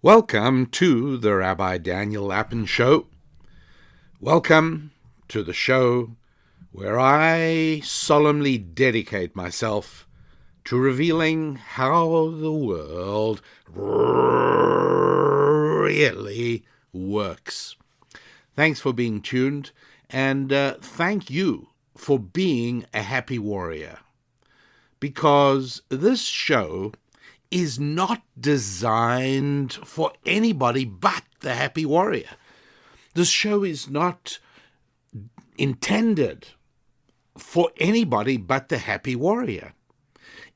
Welcome to the Rabbi Daniel Lappin Show. Welcome to the show where I solemnly dedicate myself to revealing how the world really works. Thanks for being tuned, and thank you for being a happy warrior. Because this show is not designed for anybody but the happy warrior. This show is not intended for anybody but the happy warrior.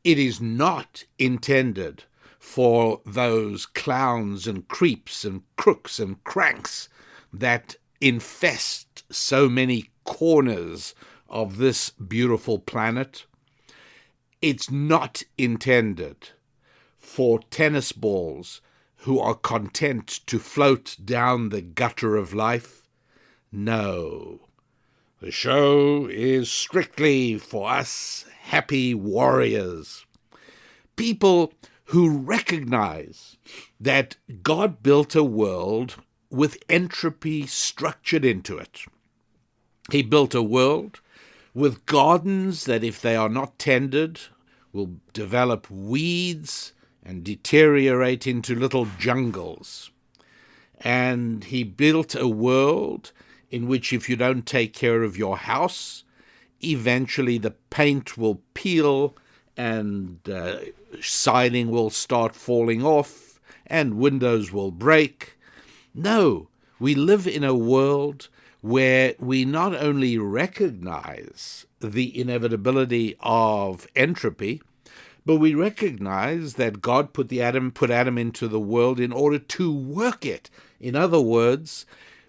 It is not intended for those clowns and creeps and crooks and cranks that infest so many corners of this beautiful planet. It's not intended for tennis balls who are content to float down the gutter of life. No, the show is strictly for us happy warriors, people who recognize that God built a world with entropy structured into it. He built a world with gardens that, if they are not tended, will develop weeds and deteriorate into little jungles. And he built a world in which, if you don't take care of your house, eventually the paint will peel and siding will start falling off and windows will break. No, we live in a world where we not only recognize the inevitability of entropy, but we recognize that God put Adam into the world in order to work it. In other words,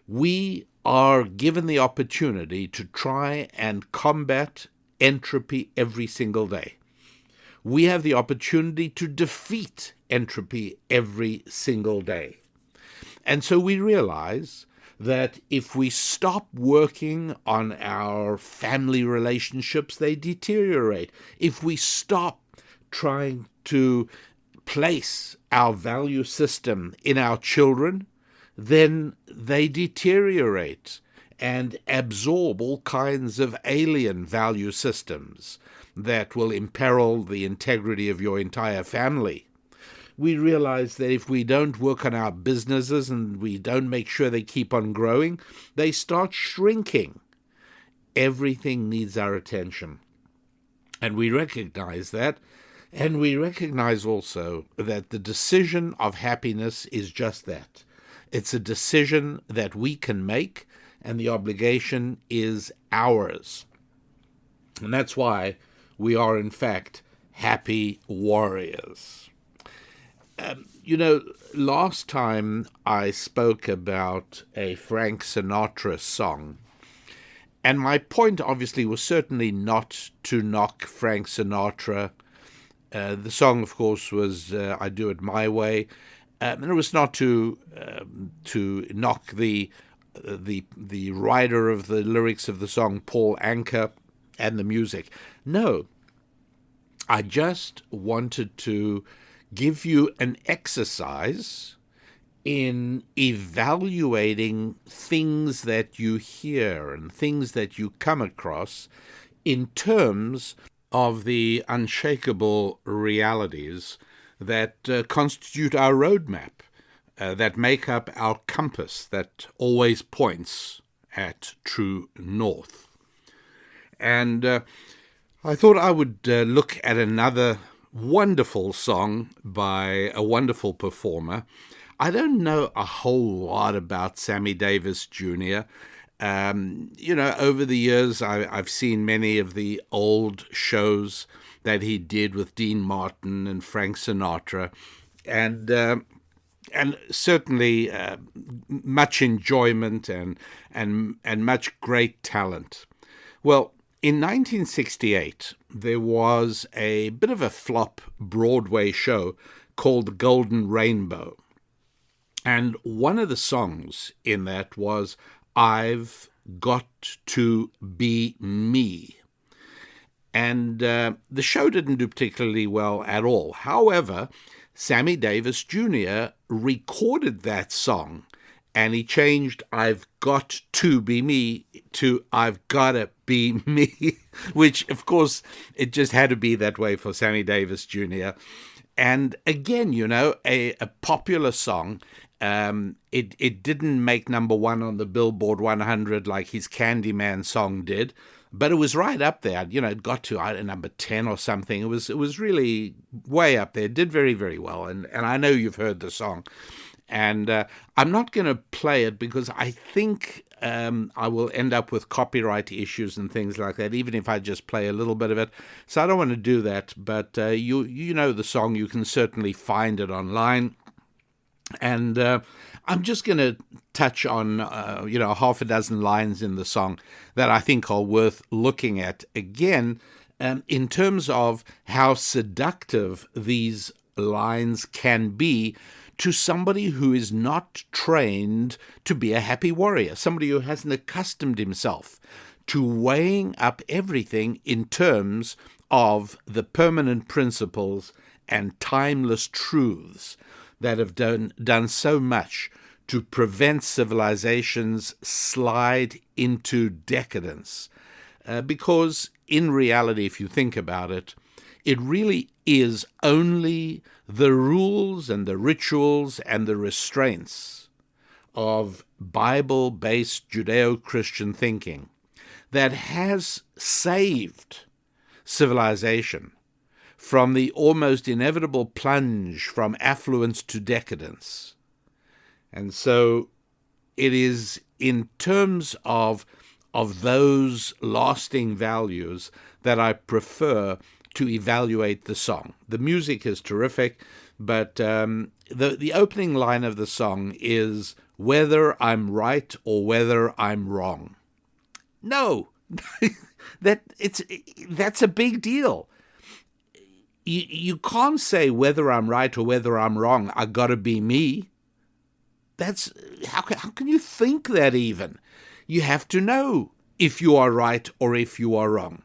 we are given the opportunity to try and combat entropy every single day. We have the opportunity to defeat entropy every single day. And so we realize that if we stop working on our family relationships, they deteriorate. If we stop trying to place our value system in our children, then they deteriorate and absorb all kinds of alien value systems that will imperil the integrity of your entire family. We realize that if we don't work on our businesses and we don't make sure they keep on growing, they start shrinking. Everything needs our attention. And we recognize that. And we recognize also that the decision of happiness is just that. It's a decision that we can make, and the obligation is ours. And that's why we are, in fact, happy warriors. Last time I spoke about a Frank Sinatra song, and my point obviously was certainly not to knock Frank Sinatra. The song, of course, was "I Do It My Way," and it was not to knock the writer of the lyrics of the song, Paul Anka, and the music. No, I just wanted to give you an exercise in evaluating things that you hear and things that you come across in terms of the unshakable realities that constitute our roadmap, that make up our compass that always points at true north. And I thought I would look at another wonderful song by a wonderful performer. I don't know a whole lot about Sammy Davis Jr. Over the years, I've seen many of the old shows that he did with Dean Martin and Frank Sinatra, and certainly much enjoyment and much great talent. Well, in 1968, there was a bit of a flop Broadway show called The Golden Rainbow. And one of the songs in that was "I've Got to Be Me." And the show didn't do particularly well at all. However, Sammy Davis Jr. recorded that song, and he changed "I've got to be me" to "I've gotta be me," which, of course, it just had to be that way for Sammy Davis Jr. And again, a popular song. It didn't make number one on the Billboard 100 like his Candyman song did, but it was right up there. It got to number 10 or something. It was really way up there. It did very, very well. And I know you've heard the song. And I'm not going to play it because I think I will end up with copyright issues and things like that, even if I just play a little bit of it. So I don't want to do that. But you know the song. You can certainly find it online. And I'm just going to touch on, half a dozen lines in the song that I think are worth looking at. Again, in terms of how seductive these lines can be to somebody who is not trained to be a happy warrior, somebody who hasn't accustomed himself to weighing up everything in terms of the permanent principles and timeless truths that have done so much to prevent civilizations slide into decadence. Because in reality, if you think about it, it really is only the rules and the rituals and the restraints of Bible-based Judeo-Christian thinking that has saved civilization from the almost inevitable plunge from affluence to decadence. And so it is in terms of those lasting values that I prefer to evaluate the song. The music is terrific, but the opening line of the song is, "Whether I'm right or whether I'm wrong." No, that's a big deal. You can't say whether I'm right or whether I'm wrong, I gotta be me. That's how can you think that even? You have to know if you are right or if you are wrong.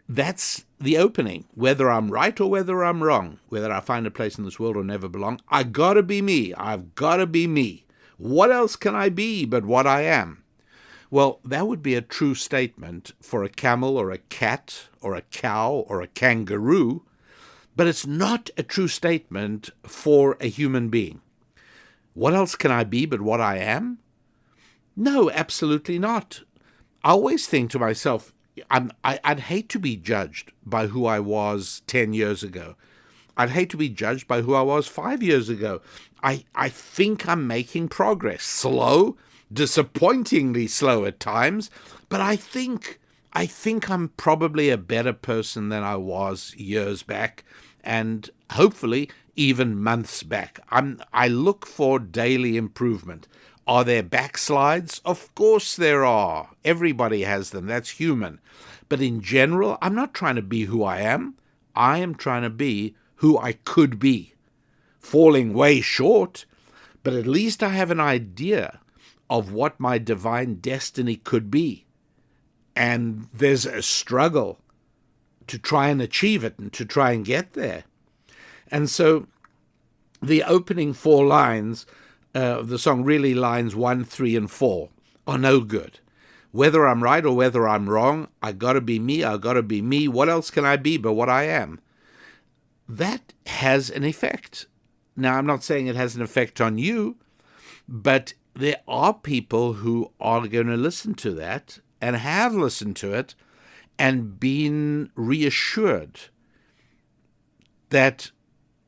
That's the opening. Whether I'm right or whether I'm wrong, whether I find a place in this world or never belong, I gotta be me. I've gotta be me. What else can I be but what I am? Well, that would be a true statement for a camel or a cat or a cow or a kangaroo, but it's not a true statement for a human being. What else can I be but what I am? No, absolutely not. I always think to myself, I'd hate to be judged by who I was 10 years ago. I'd hate to be judged by who I was 5 years ago. I think I'm making progress. Slow, disappointingly slow at times, but I think I'm probably a better person than I was years back, and hopefully even months back. I look for daily improvement. Are there backslides? Of course there are. Everybody has them. That's human. But in general, I'm not trying to be who I am. I am trying to be who I could be. Falling way short, but at least I have an idea of what my divine destiny could be. And there's a struggle to try and achieve it and to try and get there. And so the opening 4 lines of the song, really lines 1, 3, and 4, are no good. Whether I'm right or whether I'm wrong, I gotta be me, I gotta be me. What else can I be but what I am? That has an effect. Now, I'm not saying it has an effect on you, but there are people who are going to listen to that and have listened to it and been reassured that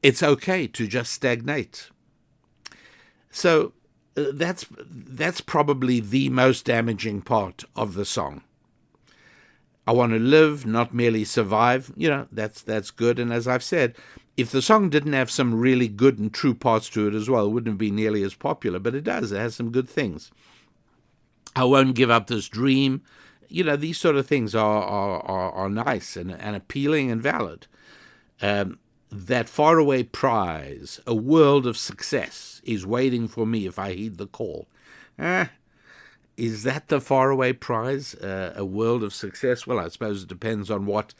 it's okay to just stagnate. So that's probably the most damaging part of the song. I want to live, not merely survive. That's good. And as I've said, if the song didn't have some really good and true parts to it as well, it wouldn't be nearly as popular, but it does. It has some good things. I won't give up this dream. These sort of things are nice and appealing and valid. That faraway prize, a world of success, is waiting for me if I heed the call. Is that the faraway prize, a world of success? Well, I suppose it depends on what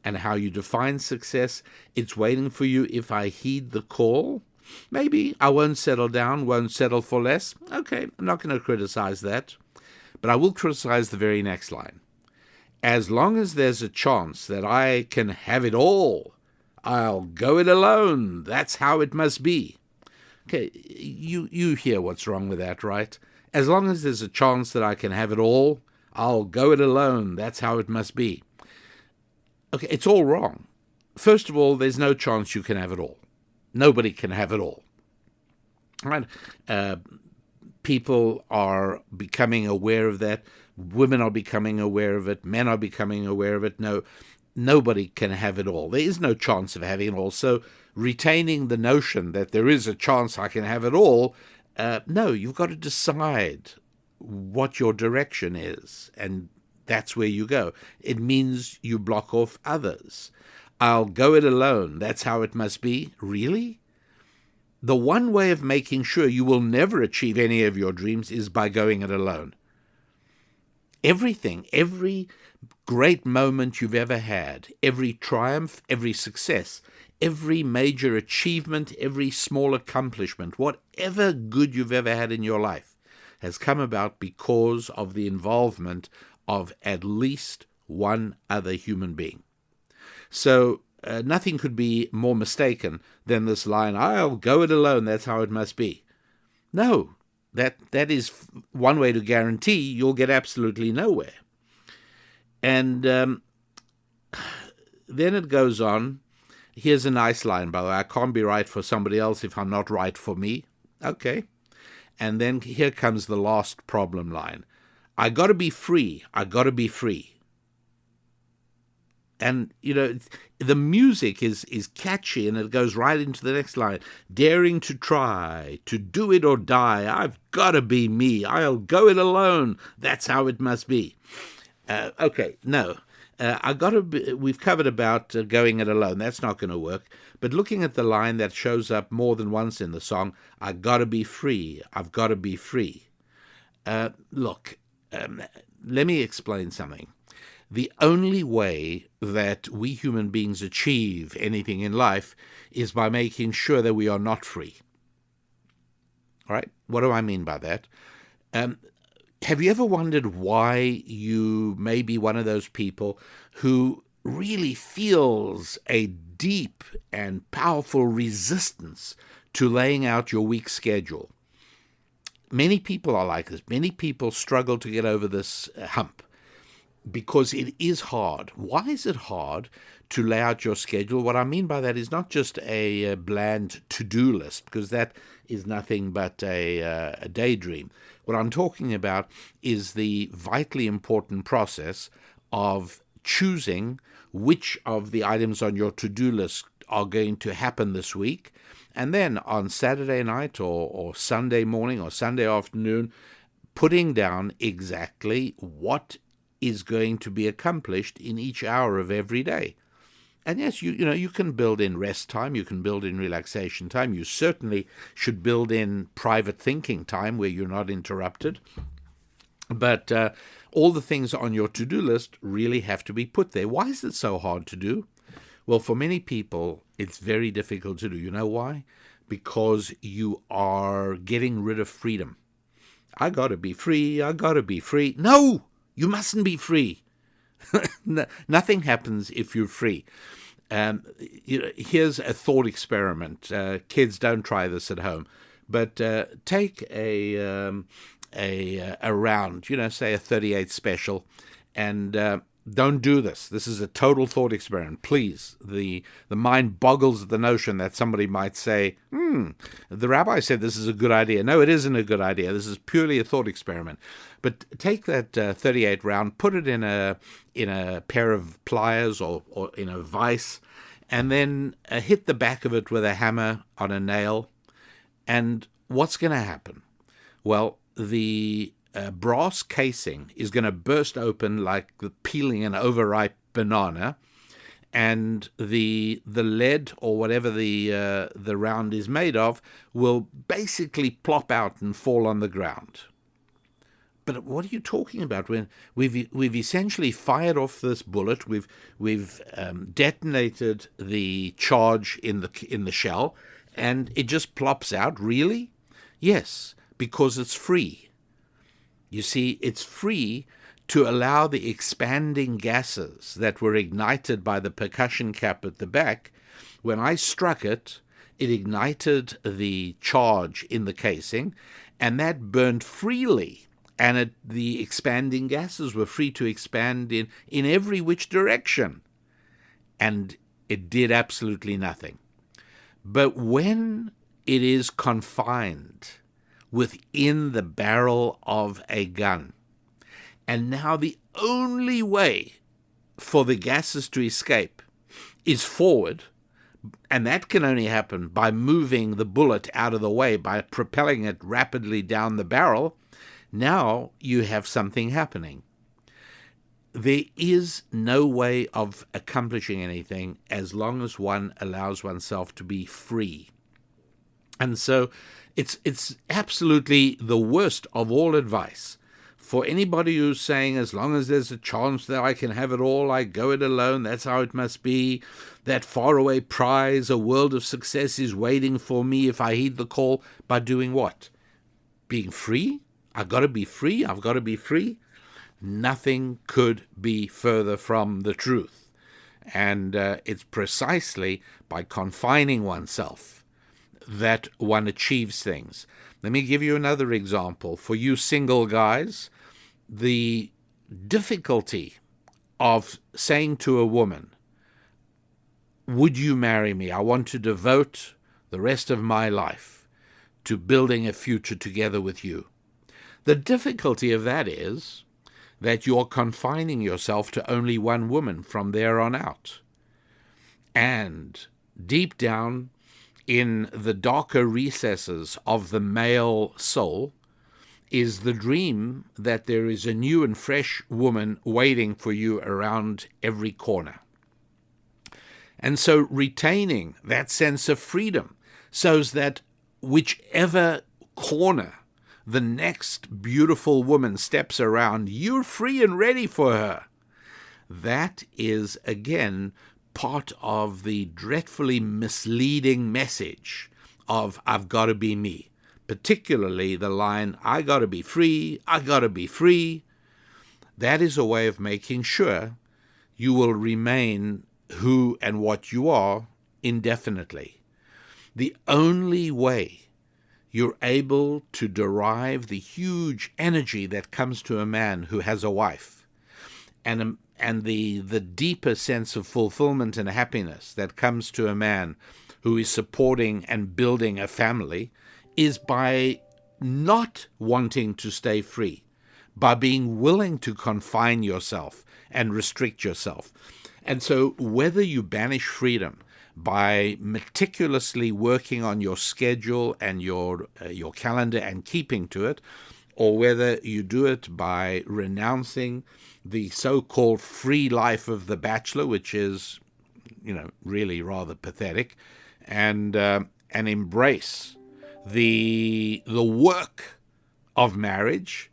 and how you define success. It's waiting for you if I heed the call. Maybe I won't settle down, won't settle for less. Okay, I'm not going to criticize that. But I will criticize the very next line. As long as there's a chance that I can have it all, I'll go it alone. That's how it must be. Okay, you hear what's wrong with that, right? As long as there's a chance that I can have it all, I'll go it alone. That's how it must be. Okay, it's all wrong. First of all, there's no chance you can have it all. Nobody can have it all. Right? People are becoming aware of that. Women are becoming aware of it. Men are becoming aware of it. No, nobody can have it all. There is no chance of having it all. So retaining the notion that there is a chance I can have it all, no, you've got to decide what your direction is, and that's where you go. It means you block off others. I'll go it alone. That's how it must be. Really? The one way of making sure you will never achieve any of your dreams is by going it alone. Everything, every great moment you've ever had, every triumph, every success, every major achievement, every small accomplishment, whatever good you've ever had in your life has come about because of the involvement of at least one other human being. So nothing could be more mistaken than this line, I'll go it alone, that's how it must be. No, that is one way to guarantee you'll get absolutely nowhere. And then it goes on. Here's a nice line, by the way. I can't be right for somebody else if I'm not right for me. Okay. And then here comes the last problem line. I got to be free. I got to be free. And, the music is catchy, and it goes right into the next line. Daring to try, to do it or die. I've got to be me. I'll go it alone. That's how it must be. Okay, no. We've covered about going it alone. That's not going to work. But looking at the line that shows up more than once in the song, I got to be free. I've got to be free. Look, let me explain something. The only way that we human beings achieve anything in life is by making sure that we are not free. All right? What do I mean by that? Have you ever wondered why you may be one of those people who really feels a deep and powerful resistance to laying out your week's schedule? Many people are like this. Many people struggle to get over this hump because it is hard. Why is it hard to lay out your schedule? What I mean by that is not just a bland to-do list, because that is nothing but a daydream. What I'm talking about is the vitally important process of choosing which of the items on your to-do list are going to happen this week, and then on Saturday night or Sunday morning or Sunday afternoon, putting down exactly what is going to be accomplished in each hour of every day. And yes, you can build in rest time, you can build in relaxation time, you certainly should build in private thinking time where you're not interrupted. But all the things on your to-do list really have to be put there. Why is it so hard to do? Well, for many people, it's very difficult to do. You know why? Because you are getting rid of freedom. I got to be free, I got to be free. No! You mustn't be free. Nothing happens if you're free. Here's a thought experiment. Kids, don't try this at home, but take a round, say a 38 special, and don't do this. This is a total thought experiment. Please, the mind boggles at the notion that somebody might say, the rabbi said this is a good idea. No, it isn't a good idea. This is purely a thought experiment. But take that 38 round, put it in a pair of pliers or in a vise, and then hit the back of it with a hammer on a nail. And what's going to happen? Well, the brass casing is going to burst open like peeling an overripe banana, and the lead or whatever the round is made of will basically plop out and fall on the ground. But what are you talking about? When we've essentially fired off this bullet, we've detonated the charge in the shell, and it just plops out. Really? Yes, because it's free. You see, it's free to allow the expanding gases that were ignited by the percussion cap at the back. When I struck it, it ignited the charge in the casing, and that burned freely. And the expanding gases were free to expand in every which direction. And it did absolutely nothing. But when it is confined within the barrel of a gun, and now the only way for the gases to escape is forward, and that can only happen by moving the bullet out of the way, by propelling it rapidly down the barrel, now you have something happening. There is no way of accomplishing anything as long as one allows oneself to be free. And so it's absolutely the worst of all advice for anybody who's saying, as long as there's a chance that I can have it all, I go it alone, that's how it must be. That faraway prize, a world of success is waiting for me if I heed the call. By doing what? Being free? I've got to be free. I've got to be free. Nothing could be further from the truth. And it's precisely by confining oneself that one achieves things. Let me give you another example. For you single guys, the difficulty of saying to a woman, would you marry me? I want to devote the rest of my life to building a future together with you. The difficulty of that is that you're confining yourself to only one woman from there on out. And deep down in the darker recesses of the male soul is the dream that there is a new and fresh woman waiting for you around every corner. And so retaining that sense of freedom so that whichever corner the next beautiful woman steps around, you're free and ready for her. That is, again, part of the dreadfully misleading message of I've got to be me, particularly the line, I got to be free, I got to be free. That is a way of making sure you will remain who and what you are indefinitely. The only way you're able to derive the huge energy that comes to a man who has a wife, and the deeper sense of fulfillment and happiness that comes to a man who is supporting and building a family, is by not wanting to stay free, by being willing to confine yourself and restrict yourself. And so whether you banish freedom by meticulously working on your schedule and your calendar and keeping to it, or whether you do it by renouncing the so-called free life of the bachelor, which is, really rather pathetic, and embrace the work of marriage,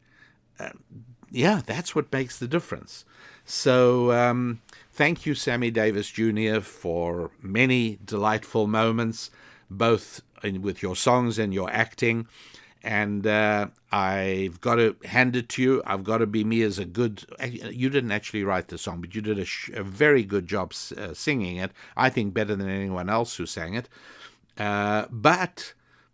that's what makes the difference. So thank you, Sammy Davis Jr., for many delightful moments, both with your songs and your acting. And I've got to hand it to you. I've got to be me as a good... You didn't actually write the song, but you did a very good job singing it. I think better than anyone else who sang it. But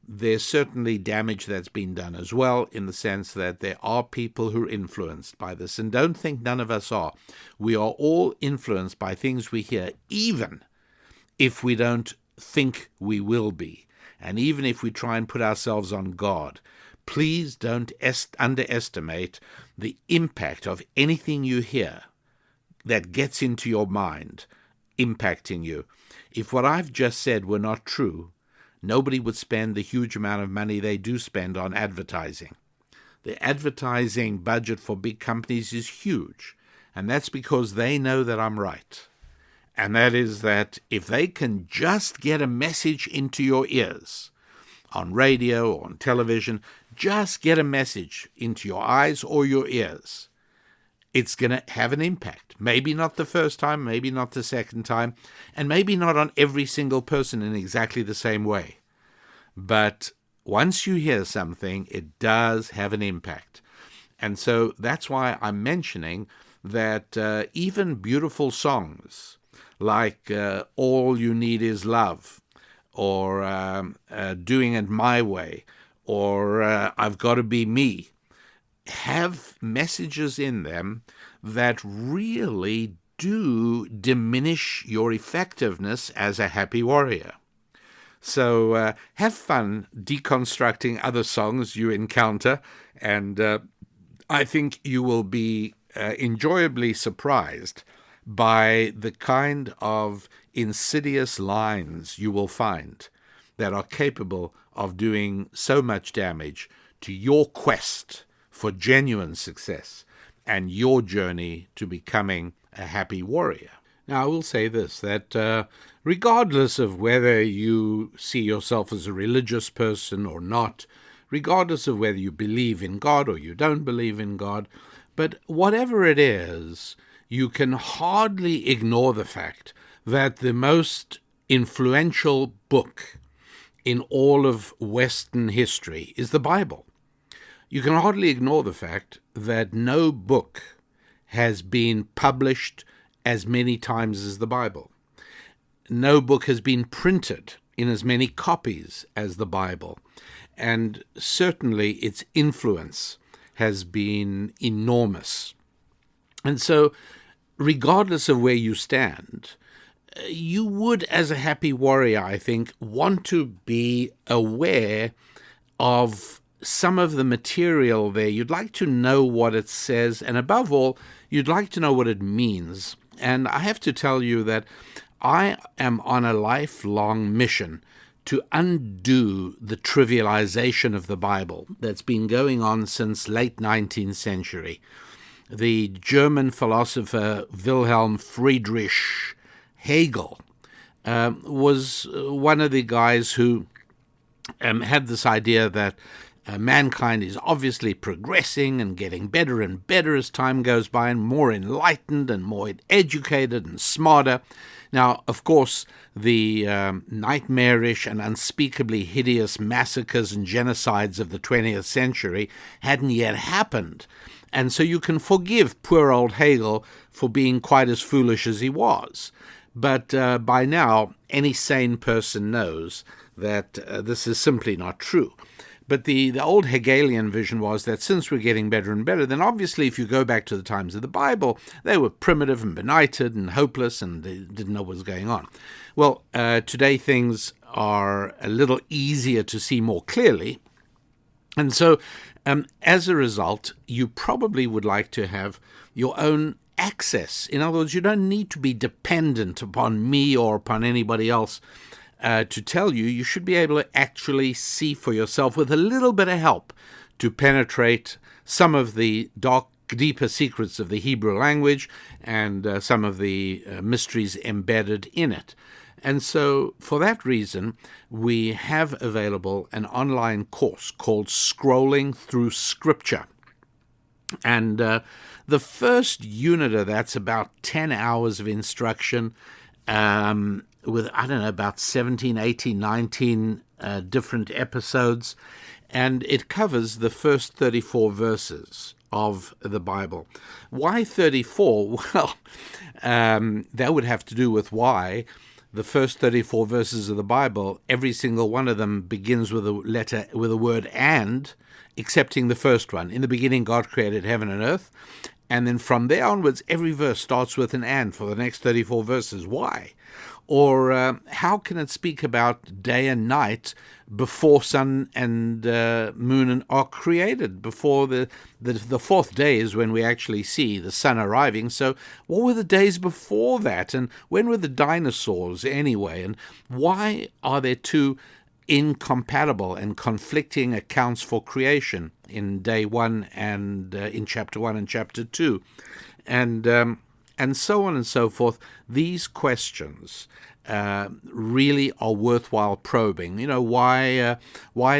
there's certainly damage that's been done as well, in the sense that there are people who are influenced by this. And don't think none of us are. We are all influenced by things we hear, even if we don't think we will be. And even if we try and put ourselves on guard, please don't underestimate the impact of anything you hear that gets into your mind impacting you. If what I've just said were not true, nobody would spend the huge amount of money they do spend on advertising. The advertising budget for big companies is huge, and that's because they know that I'm right. And that is that if they can just get a message into your ears on radio or on television, just get a message into your eyes or your ears. It's going to have an impact. Maybe not the first time, maybe not the second time, and maybe not on every single person in exactly the same way. But once you hear something, it does have an impact. And so that's why I'm mentioning that even beautiful songs like All You Need Is Love, or Doing It My Way, or I've Got to Be Me, have messages in them that really do diminish your effectiveness as a happy warrior. So have fun deconstructing other songs you encounter, and I think you will be enjoyably surprised by the kind of insidious lines you will find that are capable of doing so much damage to your quest for genuine success and your journey to becoming a happy warrior. Now, I will say this, that regardless of whether you see yourself as a religious person or not, regardless of whether you believe in God or you don't believe in God, but whatever it is, you can hardly ignore the fact that the most influential book in all of Western history is the Bible. You can hardly ignore the fact that no book has been published as many times as the Bible. No book has been printed in as many copies as the Bible. And certainly its influence has been enormous. And so, regardless of where you stand, you would, as a happy warrior, I think, want to be aware of some of the material there. You'd like to know what it says, and above all, you'd like to know what it means. And I have to tell you that I am on a lifelong mission to undo the trivialization of the Bible that's been going on since late 19th century. The German philosopher Wilhelm Friedrich Hegel was one of the guys who had this idea that mankind is obviously progressing and getting better and better as time goes by, and more enlightened and more educated and smarter. Now, of course, the nightmarish and unspeakably hideous massacres and genocides of the 20th century hadn't yet happened. And so you can forgive poor old Hegel for being quite as foolish as he was. But by now, any sane person knows that this is simply not true. But the old Hegelian vision was that since we're getting better and better, then obviously if you go back to the times of the Bible, they were primitive and benighted and hopeless and they didn't know what was going on. Well, today things are a little easier to see more clearly. And so as a result, you probably would like to have your own access. In other words, you don't need to be dependent upon me or upon anybody else to tell you. You should be able to actually see for yourself with a little bit of help to penetrate some of the deeper secrets of the Hebrew language and some of the mysteries embedded in it. And so for that reason, we have available an online course called Scrolling Through Scripture. And the first unit of that's about 10 hours of instruction with, about 17, 18, 19 different episodes. And it covers the first 34 verses of the Bible. Why 34? Well, that would have to do with why the first 34 verses of the Bible, every single one of them begins with a word "and," excepting the first one. In the beginning, God created heaven and earth. And then from there onwards, every verse starts with an "and" for the next 34 verses. Why? Or how can it speak about day and night before sun and moon are created? Before the fourth day is when we actually see the sun arriving. So what were the days before that? And when were the dinosaurs anyway? And why are there two incompatible and conflicting accounts for creation in day one and in chapter 1 and chapter 2? And and so on and so forth. These questions really are worthwhile probing. Why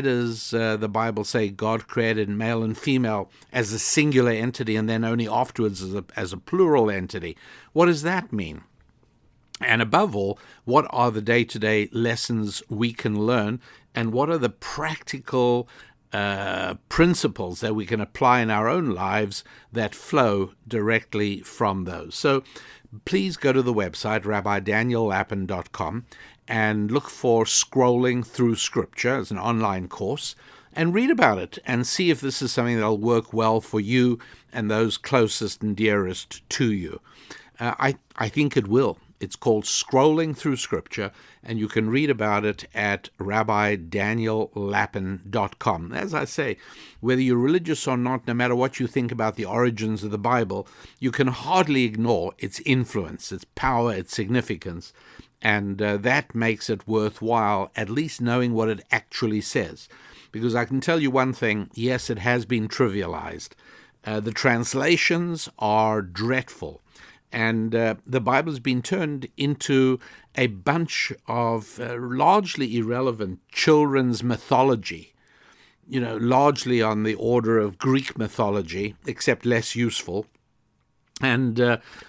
does the Bible say God created male and female as a singular entity and then only afterwards as a plural entity? What does that mean? And above all, what are the day-to-day lessons we can learn, and what are the practical principles that we can apply in our own lives that flow directly from those? So please go to the website, rabbidaniellapin.com, and look for Scrolling Through Scripture as an online course, and read about it and see if this is something that will work well for you and those closest and dearest to you. I think it will. It's called Scrolling Through Scripture, and you can read about it at rabbidaniellapin.com. As I say, whether you're religious or not, no matter what you think about the origins of the Bible, you can hardly ignore its influence, its power, its significance, and that makes it worthwhile at least knowing what it actually says. Because I can tell you one thing, yes, it has been trivialized. The translations are dreadful. And the Bible has been turned into a bunch of largely irrelevant children's mythology, largely on the order of Greek mythology, except less useful. And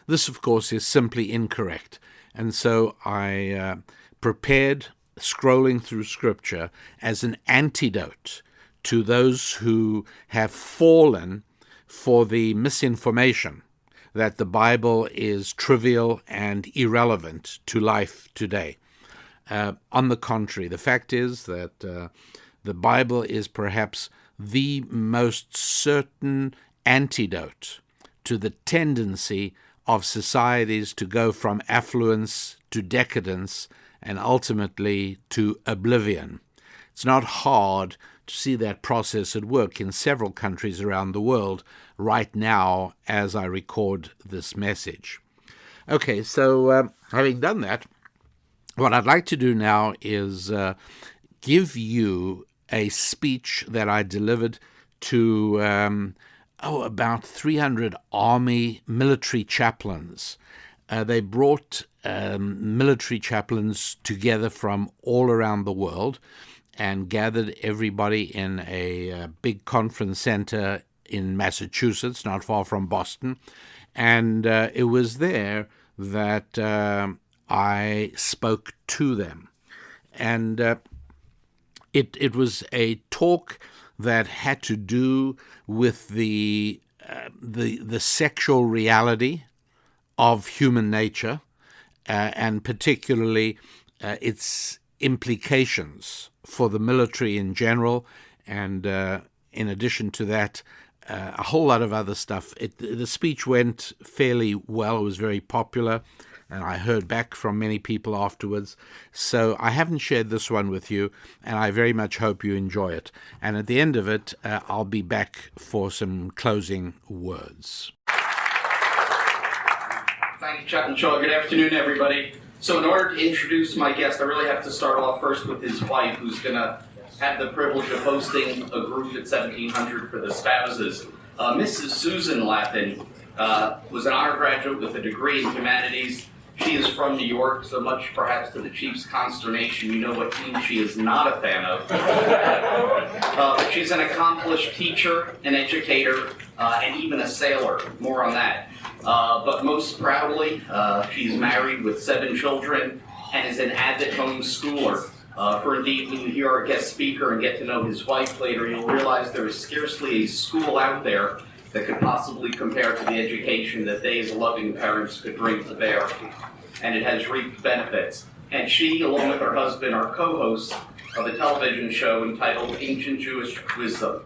this, of course, is simply incorrect. And so I prepared Scrolling Through Scripture as an antidote to those who have fallen for the misinformation that the Bible is trivial and irrelevant to life today. On the contrary, the fact is that the Bible is perhaps the most certain antidote to the tendency of societies to go from affluence to decadence and ultimately to oblivion. It's not hard to see that process at work in several countries around the world right now as I record this message. Okay, so having done that, what I'd like to do now is give you a speech that I delivered to about 300 Army military chaplains. They brought military chaplains together from all around the world and gathered everybody in a big conference center in Massachusetts, not far from Boston. And it was there that I spoke to them. And it was a talk that had to do with the sexual reality of human nature, and particularly its implications for the military in general, and in addition to that, a whole lot of other stuff. The speech went fairly well. It was very popular, and I heard back from many people afterwards. So I haven't shared this one with you, and I very much hope you enjoy it. And at the end of it, I'll be back for some closing words. Thank you, Chuck and Shaw. Good afternoon, everybody. So in order to introduce my guest, I really have to start off first with his wife, who's going to have the privilege of hosting a group at 1700 for the spouses. Mrs. Susan Lapin was an honor graduate with a degree in humanities. She is from New York, so much perhaps to the Chief's consternation, you know what team she is not a fan of. But she's an accomplished teacher, an educator, and even a sailor. More on that. But most proudly, she's married with 7 children and is an avid homeschooler. For indeed, when you hear our guest speaker and get to know his wife later, you'll realize there is scarcely a school out there that could possibly compare to the education that they as loving parents could bring to bear. And it has reaped benefits. And she, along with her husband, are co-hosts of a television show entitled Ancient Jewish Wisdom.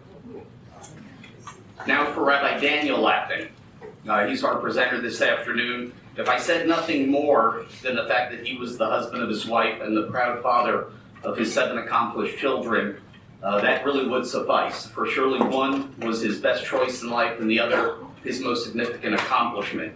Now for Rabbi Daniel Lapin. He's our presenter this afternoon. If I said nothing more than the fact that he was the husband of his wife and the proud father of his 7 accomplished children, that really would suffice. For surely one was his best choice in life and the other his most significant accomplishment.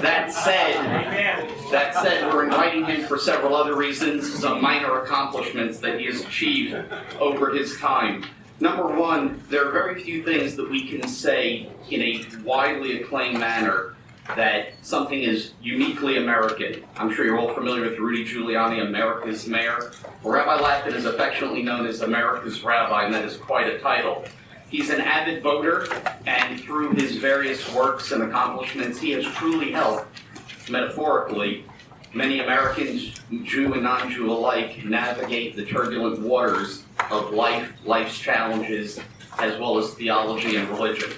That said, we're inviting him for several other reasons, some minor accomplishments that he has achieved over his time. Number one, there are very few things that we can say in a widely acclaimed manner that something is uniquely American. I'm sure you're all familiar with Rudy Giuliani, America's mayor. Well, Rabbi Lapin is affectionately known as America's rabbi, and that is quite a title. He's an avid voter, and through his various works and accomplishments, he has truly helped, metaphorically, many Americans, Jew and non-Jew alike, navigate the turbulent waters of life, life's challenges, as well as theology and religion.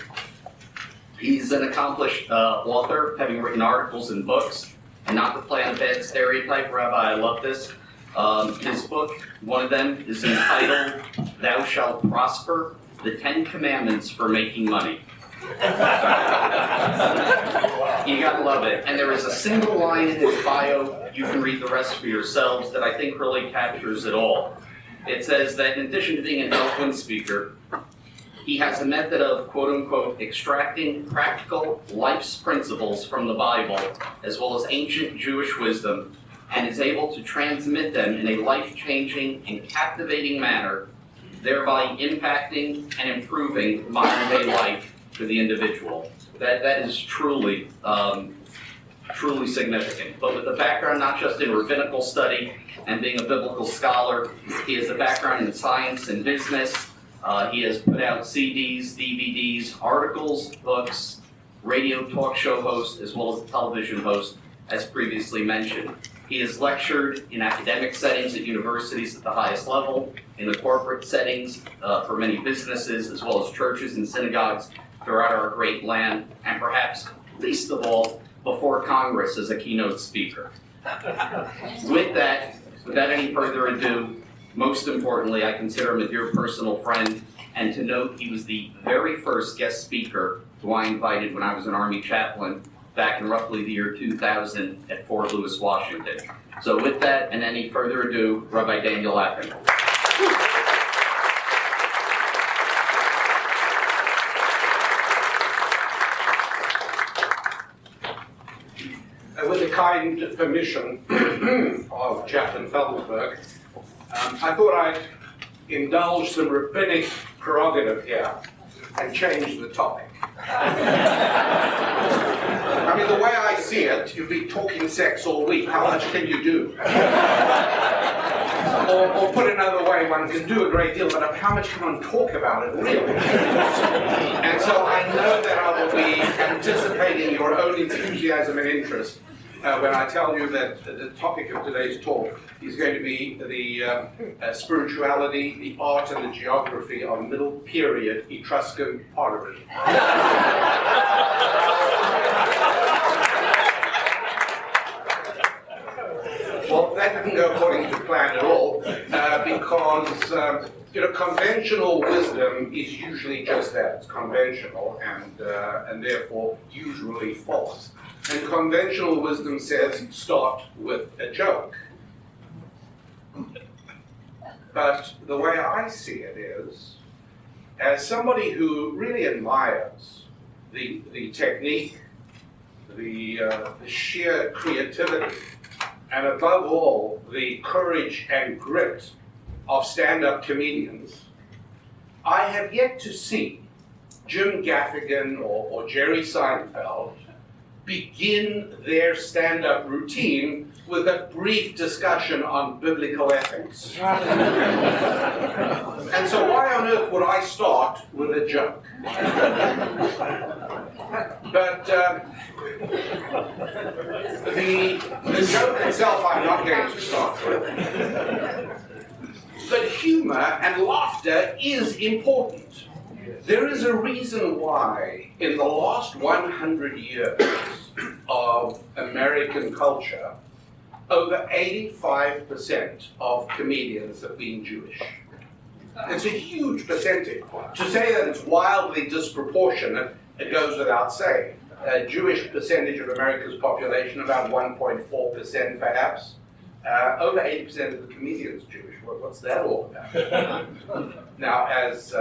He's an accomplished author, having written articles and books. And not to play on a bad stereotype, Rabbi, I love this. His book, one of them, is entitled Thou Shalt Prosper, the 10 Commandments for Making Money. You gotta love it. And there is a single line in his bio, you can read the rest for yourselves, that I think really captures it all. It says that in addition to being an eloquent speaker, he has a method of, quote-unquote, extracting practical life's principles from the Bible, as well as ancient Jewish wisdom, and is able to transmit them in a life-changing and captivating manner, thereby impacting and improving modern-day life for the individual. That is truly significant. But with a background not just in rabbinical study and being a biblical scholar, he has a background in science and business. He has put out CDs, DVDs, articles, books, radio talk show host, as well as a television host, as previously mentioned. He has lectured in academic settings at universities at the highest level, in the corporate settings for many businesses, as well as churches and synagogues throughout our great land, and perhaps least of all, before Congress as a keynote speaker. With that, without any further ado, most importantly, I consider him a dear personal friend, and to note he was the very first guest speaker who I invited when I was an Army chaplain back in roughly the year 2000 at Fort Lewis, Washington. So with that, and any further ado, Rabbi Daniel Lapin. With the kind permission of Chaplain Feldensberg, I thought I'd indulge some rabbinic prerogative here and change the topic. I mean, the way I see it, you've been talking sex all week. How much can you do? Or put another way, one can do a great deal, but how much can one talk about it, really? And so I know that I will be anticipating your own enthusiasm and interest when I tell you that the topic of today's talk is going to be the spirituality, the art, and the geography of Middle Period Etruscan pottery. Well, that didn't go according to plan at all, because conventional wisdom is usually just that. It's conventional and therefore usually false. And conventional wisdom says start with a joke. But the way I see it is, as somebody who really admires the technique, the sheer creativity, and above all, the courage and grit of stand-up comedians, I have yet to see Jim Gaffigan or Jerry Seinfeld begin their stand-up routine with a brief discussion on biblical ethics. And so why on earth would I start with a joke? But the joke itself I'm not going to start with. But humor and laughter is important. There is a reason why in the last 100 years of American culture, over 85% of comedians have been Jewish. It's a huge percentage. To say that it's wildly disproportionate, it goes without saying. A Jewish percentage of America's population, about 1.4% perhaps. Over 80% of the comedians Jewish. What's that all about? Now, as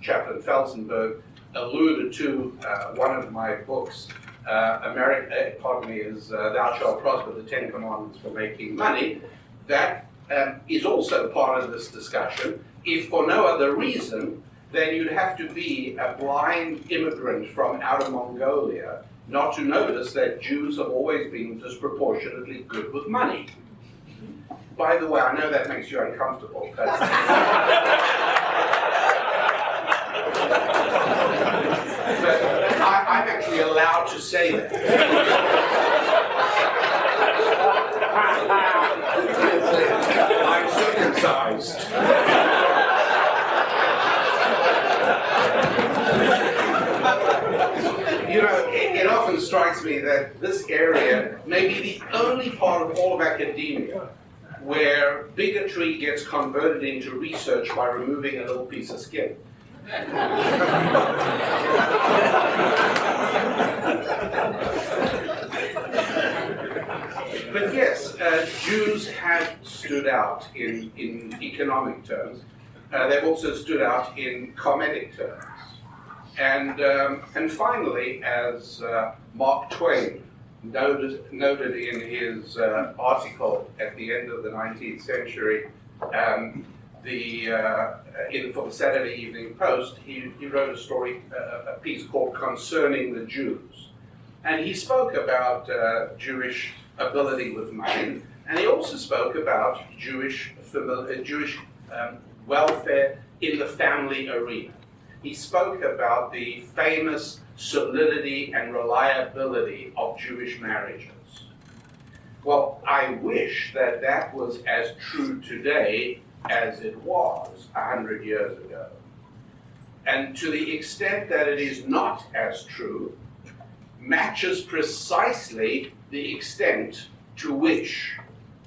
Chaplain Felsenberg alluded to, one of my books, is Thou Shalt Prosper, the 10 Commandments for Making Money. That is also part of this discussion. If for no other reason, then you'd have to be a blind immigrant from out of Mongolia not to notice that Jews have always been disproportionately good with money. By the way, I know that makes you uncomfortable, but I'm actually allowed to say that. I'm circumcised. You know, it often strikes me that this area may be the only part of all of academia where bigotry gets converted into research by removing a little piece of skin. But yes, Jews have stood out in economic terms. They've also stood out in comedic terms. And finally, as Mark Twain noted in his article at the end of the 19th century, for the Saturday Evening Post, he wrote a piece called "Concerning the Jews," and he spoke about Jewish ability with money, and he also spoke about Jewish welfare in the family arena. He spoke about the famous solidity and reliability of Jewish marriages. Well, I wish that that was as true today as it was 100 years ago. And to the extent that it is not as true, matches precisely the extent to which,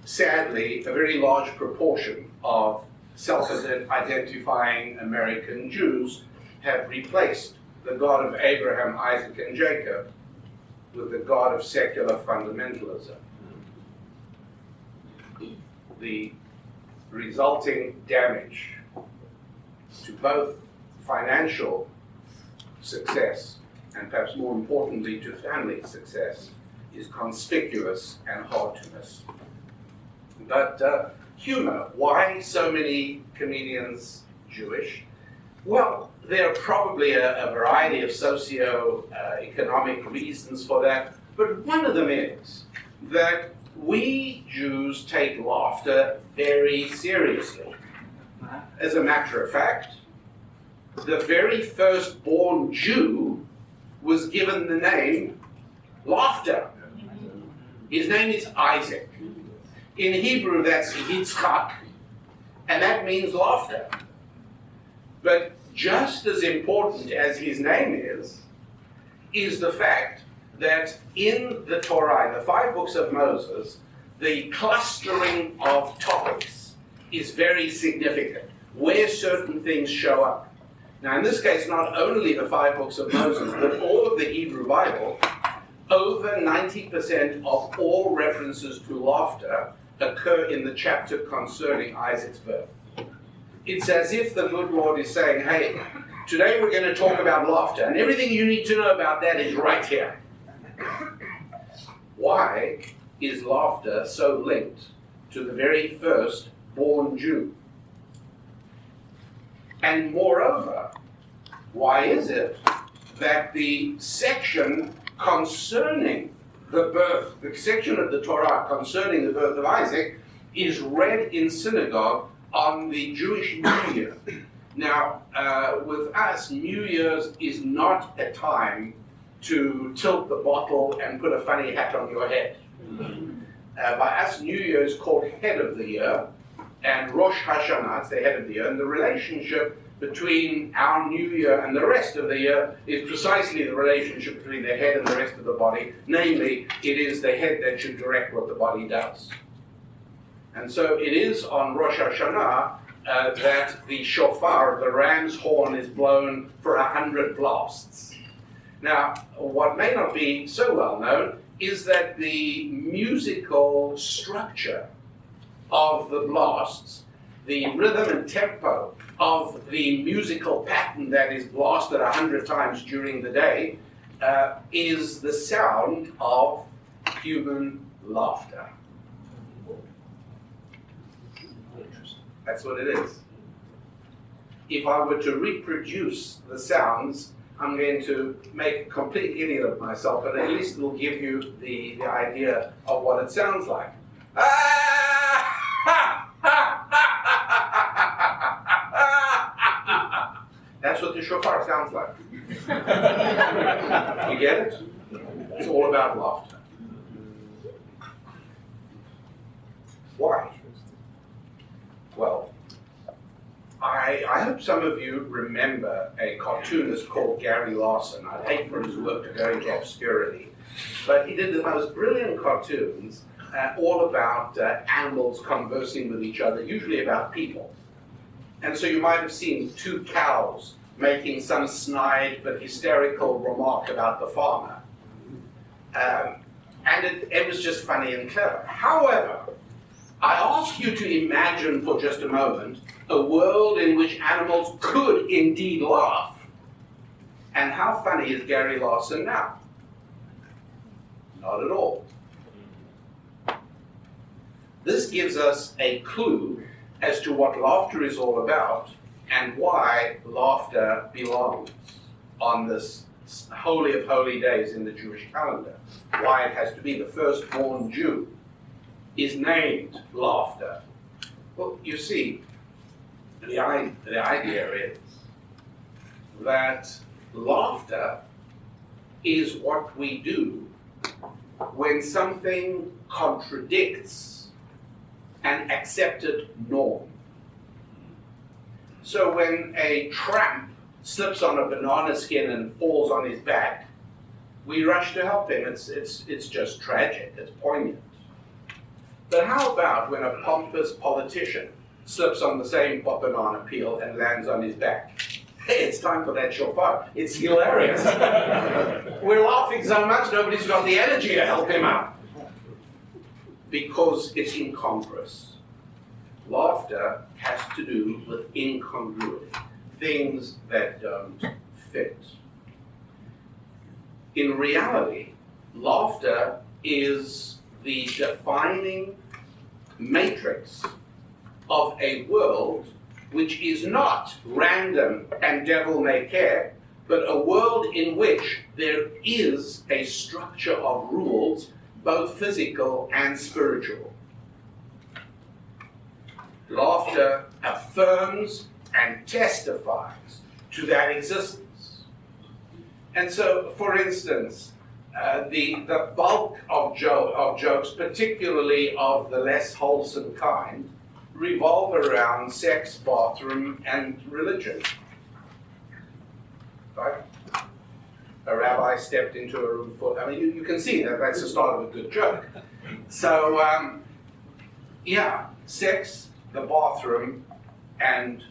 sadly, a very large proportion of self-identifying American Jews have replaced the God of Abraham, Isaac, and Jacob with the God of secular fundamentalism. The resulting damage to both financial success and perhaps more importantly to family success is conspicuous and hard to miss. But humor, why so many comedians Jewish? Well, there are probably a variety of socio-economic reasons for that, but one of them is that we Jews take laughter very seriously. As a matter of fact, the very first born Jew was given the name Laughter. His name is Isaac. In Hebrew, that's Yitzchak, and that means laughter. But just as important as his name is the fact that in the Torah, in the 5 books of Moses, the clustering of topics is very significant, where certain things show up. Now, in this case, not only the 5 books of Moses, but all of the Hebrew Bible, over 90% of all references to laughter occur in the chapter concerning Isaac's birth. It's as if the good Lord is saying, hey, today we're going to talk about laughter, and everything you need to know about that is right here. Why is laughter so linked to the very first born Jew? And moreover, why is it that the section concerning the birth, the section of the Torah concerning the birth of Isaac, is read in synagogue on the Jewish New Year? Now, with us, New Year's is not a time to tilt the bottle and put a funny hat on your head. By us, New Year is called Head of the Year, and Rosh Hashanah is the Head of the Year, and the relationship between our New Year and the rest of the year is precisely the relationship between the head and the rest of the body. Namely, it is the head that should direct what the body does. And so it is on Rosh Hashanah that the shofar, the ram's horn, is blown for 100 blasts. Now, what may not be so well known is that the musical structure of the blasts, the rhythm and tempo of the musical pattern that is blasted 100 times during the day is the sound of human laughter. That's what it is. If I were to reproduce the sounds I'm going to make a complete idiot of myself, but at least it'll give you the idea of what it sounds like. That's what the shofar sounds like. You get it? It's all about laughter. Why? Well, I hope some of you remember a cartoonist called Gary Larson. I'd hate for his work to go into obscurity, but he did the most brilliant cartoons all about animals conversing with each other, usually about people. And so you might have seen two cows making some snide but hysterical remark about the farmer. And it was just funny and clever. However, I ask you to imagine for just a moment a world in which animals could indeed laugh. And how funny is Gary Larson now? Not at all. This gives us a clue as to what laughter is all about and why laughter belongs on this holy of holy days in the Jewish calendar. Why it has to be. The firstborn Jew is named laughter. Well, you see, the idea is that laughter is what we do when something contradicts an accepted norm. So when a tramp slips on a banana skin and falls on his back, we rush to help him. It's just tragic, it's poignant. But how about when a pompous politician slips on the same banana peel and lands on his back? Hey, it's time for that shofar. It's hilarious. We're laughing so much, nobody's got the energy to help him out. Because it's incongruous. Laughter has to do with incongruity, things that don't fit. In reality, laughter is the defining matrix of a world which is not random and devil may care, but a world in which there is a structure of rules, both physical and spiritual. Laughter affirms and testifies to that existence. And so, for instance, the bulk of jokes, particularly of the less wholesome kind, revolve around sex, bathroom, and religion. Right? A rabbi stepped into a room full. I mean, you can see that that's the start of a good joke. So, sex, the bathroom, and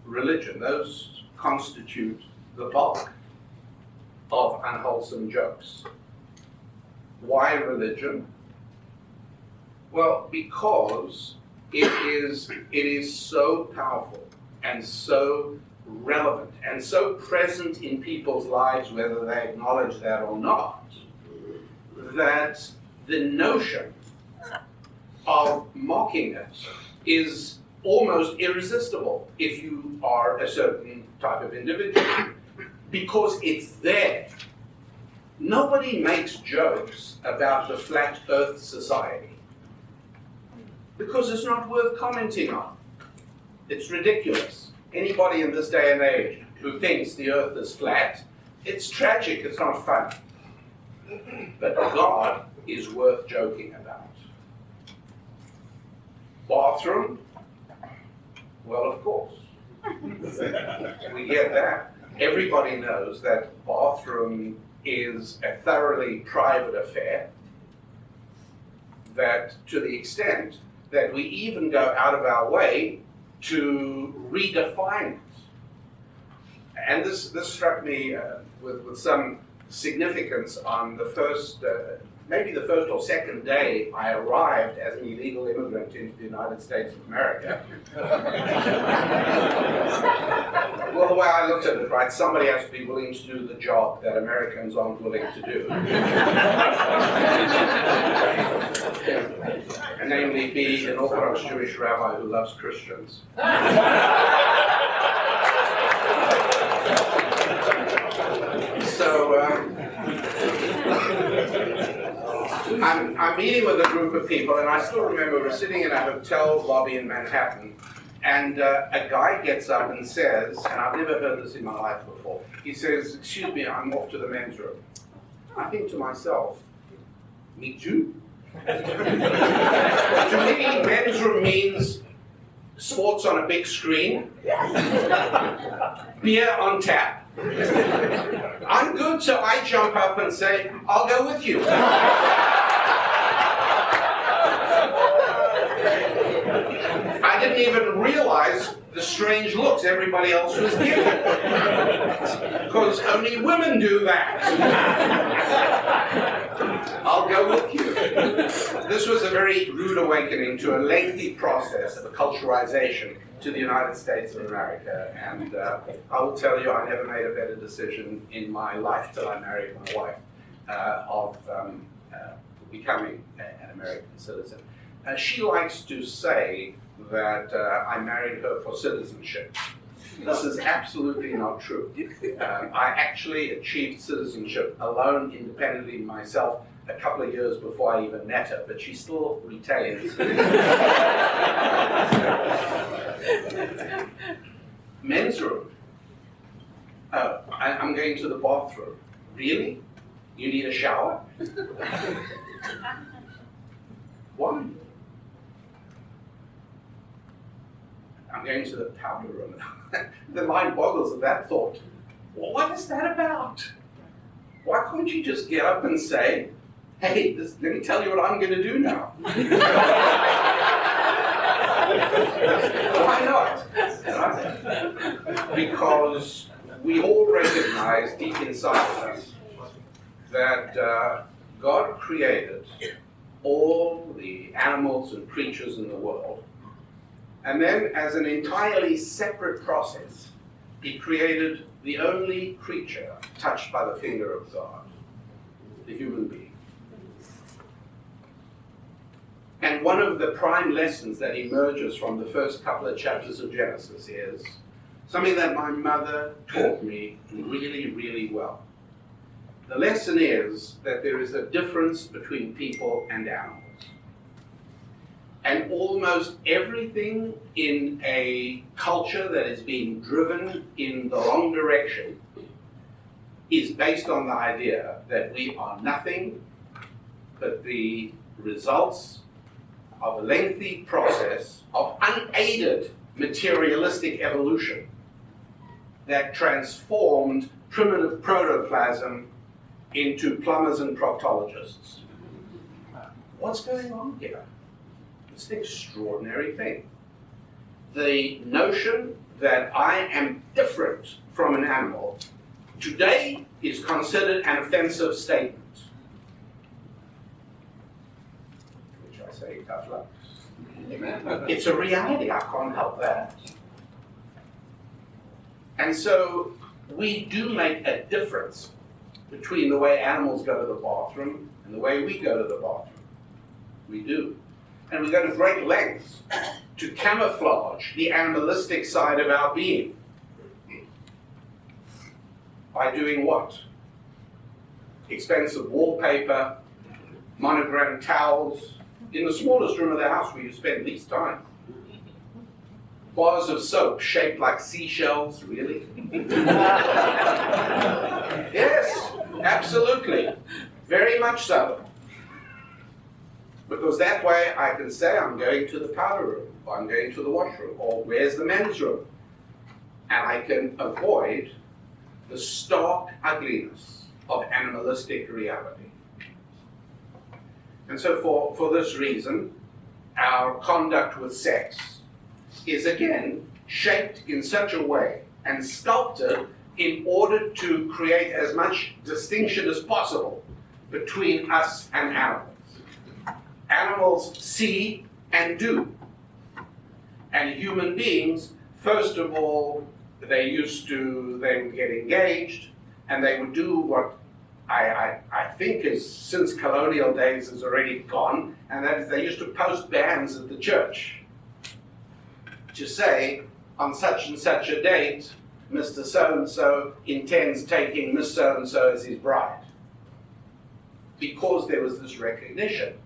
religion, those constitute the bulk of unwholesome jokes. Why religion? Well, because it is so powerful and so relevant and so present in people's lives, whether they acknowledge that or not, that the notion of mocking it is almost irresistible if you are a certain type of individual, because it's there. Nobody makes jokes about the flat earth society because it's not worth commenting on. It's ridiculous. Anybody in this day and age who thinks the earth is flat, it's tragic, it's not fun. But God is worth joking about. Bathroom? Well, of course. We get that. Everybody knows that bathroom is a thoroughly private affair, that to the extent that we even go out of our way to redefine it. And this struck me with some significance on the first, maybe the first or second day I arrived as an illegal immigrant into the United States of America. Well, the way I looked at it, right, somebody has to be willing to do the job that Americans aren't willing to do. And namely, be an Orthodox Jewish rabbi who loves Christians. meeting with a group of people, and I still remember we were sitting in a hotel lobby in Manhattan, and a guy gets up and says, and I've never heard this in my life before, he says, "Excuse me, I'm off to the men's room." I think to myself, me too? To me, men's room means sports on a big screen, beer on tap. I'm good, so I jump up and say, "I'll go with you." I didn't even realize the strange looks everybody else was giving, because only women do that. I'll go with you. This was a very rude awakening to a lengthy process of acculturization to the United States of America, and I will tell you, I never made a better decision in my life till I married my wife of becoming an American citizen. She likes to say that I married her for citizenship. This is absolutely not true. I actually achieved citizenship alone, independently myself, a couple of years before I even met her, but she still retains. Men's room. Oh, I'm going to the bathroom. Really? You need a shower? Why? I'm going to the powder room. The mind boggles at that thought. Well, what is that about? Why couldn't you just get up and say, "Hey, let me tell you what I'm going to do now"? Why not? Right? Because we all recognize deep inside of us that God created all the animals and creatures in the world, and then as an entirely separate process, he created the only creature touched by the finger of God, the human being. And one of the prime lessons that emerges from the first couple of chapters of Genesis is something that my mother taught me really, really well. The lesson is that there is a difference between people and animals. And almost everything in a culture that is being driven in the wrong direction is based on the idea that we are nothing but the results of a lengthy process of unaided materialistic evolution that transformed primitive protoplasm into plumbers and proctologists. What's going on here? It's an extraordinary thing. The notion that I am different from an animal today is considered an offensive statement. Which I say, tough luck. It's a reality, I can't help that. And so we do make a difference between the way animals go to the bathroom and the way we go to the bathroom. We do. And we go to great lengths to camouflage the animalistic side of our being. By doing what? Expensive wallpaper, monogrammed towels, in the smallest room of the house where you spend least time. Bars of soap shaped like seashells, really? Yes, absolutely. Very much so. Because that way I can say I'm going to the powder room, or I'm going to the washroom, or where's the men's room? And I can avoid the stark ugliness of animalistic reality. And so for this reason, our conduct with sex is again shaped in such a way and sculpted in order to create as much distinction as possible between us and animals. Animals see and do. And human beings, first of all, they would get engaged, and they would do what I think is, since colonial days, is already gone, and that is they used to post bands at the church to say, on such and such a date, Mr. So-and-so intends taking Miss So-and-so as his bride. Because there was this recognition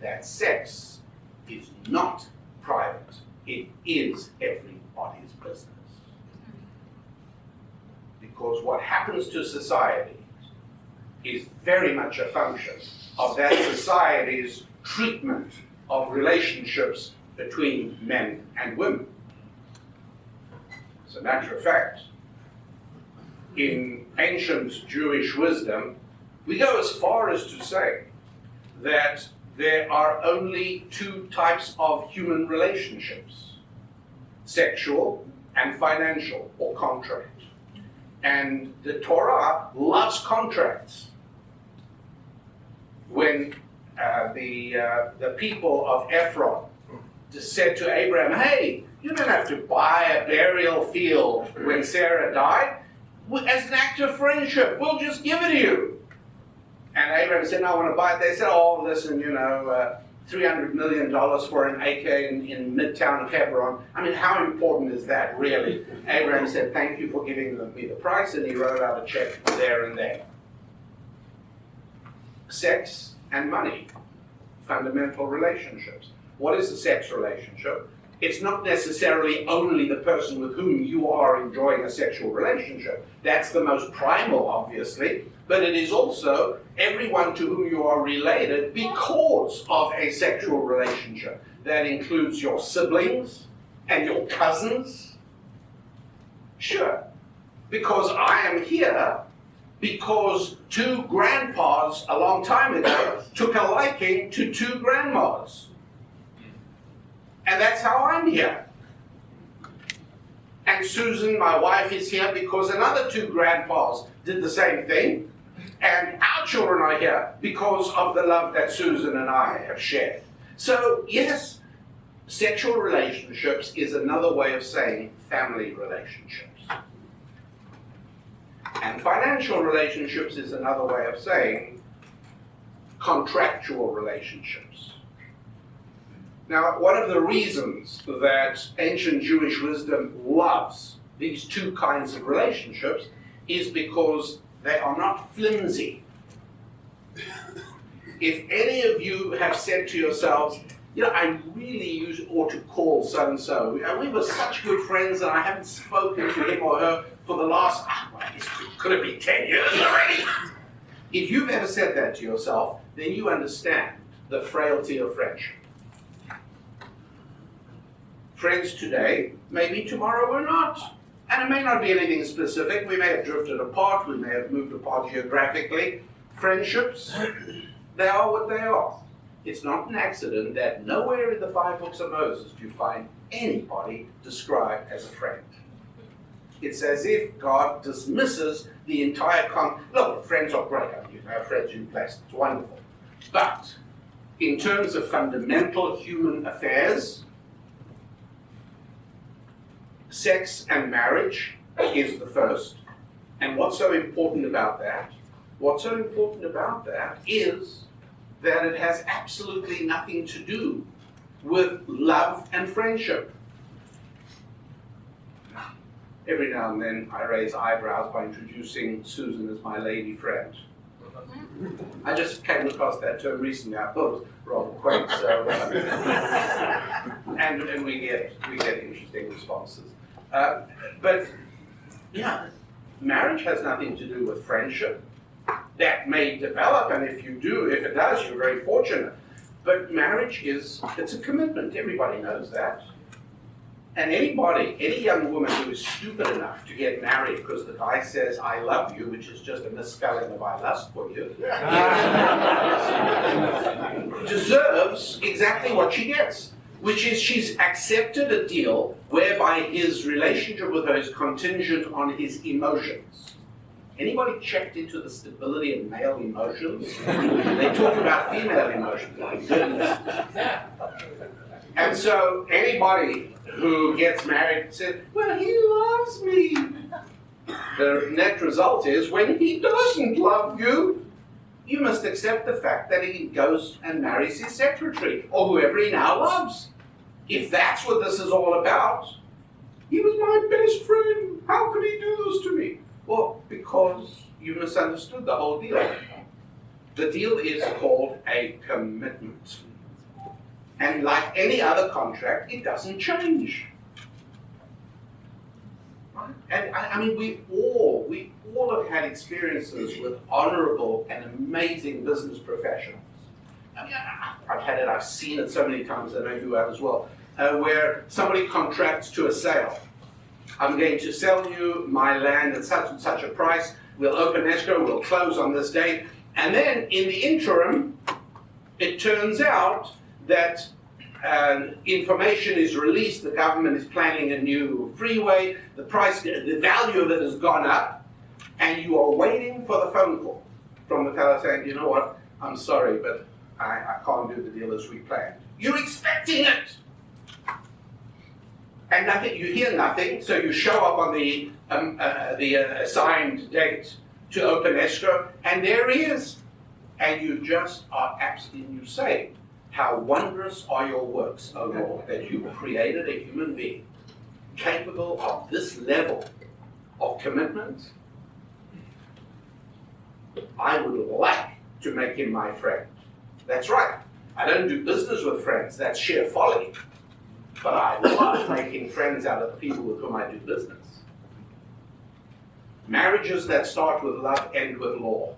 that sex is not private. It is everybody's business. Because what happens to society is very much a function of that society's treatment of relationships between men and women. As a matter of fact, in ancient Jewish wisdom, we go as far as to say that there are only two types of human relationships: sexual and financial, or contract. And the Torah loves contracts. When the people of Ephron just said to Abraham, hey, you don't have to buy a burial field when Sarah died. As an act of friendship, we'll just give it to you. And Abraham said, no, I want to buy it. They said, oh, listen, $300 million for an acre in midtown Hebron. I mean, how important is that, really? Abraham said, thank you for giving me the price, and he wrote out a check there and then. Sex and money, fundamental relationships. What is a sex relationship? It's not necessarily only the person with whom you are enjoying a sexual relationship. That's the most primal, obviously, but it is also everyone to whom you are related because of a sexual relationship. That includes your siblings and your cousins. Sure, because I am here because two grandpas a long time ago took a liking to two grandmas. And that's how I'm here. And Susan, my wife, is here because another two grandpas did the same thing. And our children are here because of the love that Susan and I have shared. So, yes, sexual relationships is another way of saying family relationships. And financial relationships is another way of saying contractual relationships. Now, one of the reasons that ancient Jewish wisdom loves these two kinds of relationships is because they are not flimsy. If any of you have said to yourselves, I really ought to call so-and-so. We were such good friends and I haven't spoken to him or her for the last, could it be 10 years already? If you've ever said that to yourself, then you understand the frailty of friendship. Friends today, maybe tomorrow we're not. And it may not be anything specific. We may have drifted apart. We may have moved apart geographically. Friendships, they are what they are. It's not an accident that nowhere in the 5 books of Moses do you find anybody described as a friend. It's as if God dismisses the entire look, friends are great. You have friends you've blessed. It's wonderful. But in terms of fundamental human affairs, sex and marriage is the first. And what's so important about that? What's so important about that is that it has absolutely nothing to do with love and friendship. Every now and then I raise eyebrows by introducing Susan as my lady friend. I just came across that term recently. I thought it was rather quaint, so and we get interesting responses. But yeah, marriage has nothing to do with friendship. That may develop, and if it does, you're very fortunate. But marriage it's a commitment. Everybody knows that. And any young woman who is stupid enough to get married because the guy says, I love you, which is just a misspelling of I lust for you, deserves exactly what she gets, which is she's accepted a deal whereby his relationship with her is contingent on his emotions. Anybody checked into the stability of male emotions? They talk about female emotions, like goodness. And so anybody who gets married says, well, he loves me. The net result is when he doesn't love you, you must accept the fact that he goes and marries his secretary or whoever he now loves. If that's what this is all about, he was my best friend. How could he do this to me? Well, because you misunderstood the whole deal. The deal is called a commitment. And like any other contract, it doesn't change. Right? And I mean, we all have had experiences with honorable and amazing business professionals. I mean, I've had it, I've seen it so many times, I know you have as well, where somebody contracts to a sale. I'm going to sell you my land at such and such a price, we'll open escrow, we'll close on this date, and then in the interim, it turns out that information is released, the government is planning a new freeway, the value of it has gone up, and you are waiting for the phone call from the fellow saying, you know what, I'm sorry, but I can't do the deal as we planned. You're expecting it! And nothing, you hear nothing, so you show up on the assigned date to open escrow, and there he is. And you just are absolutely, you say, how wondrous are your works, O Lord, that you created a human being capable of this level of commitment. I would like to make him my friend. That's right. I don't do business with friends. That's sheer folly. But I love making friends out of the people with whom I do business. Marriages that start with love end with law.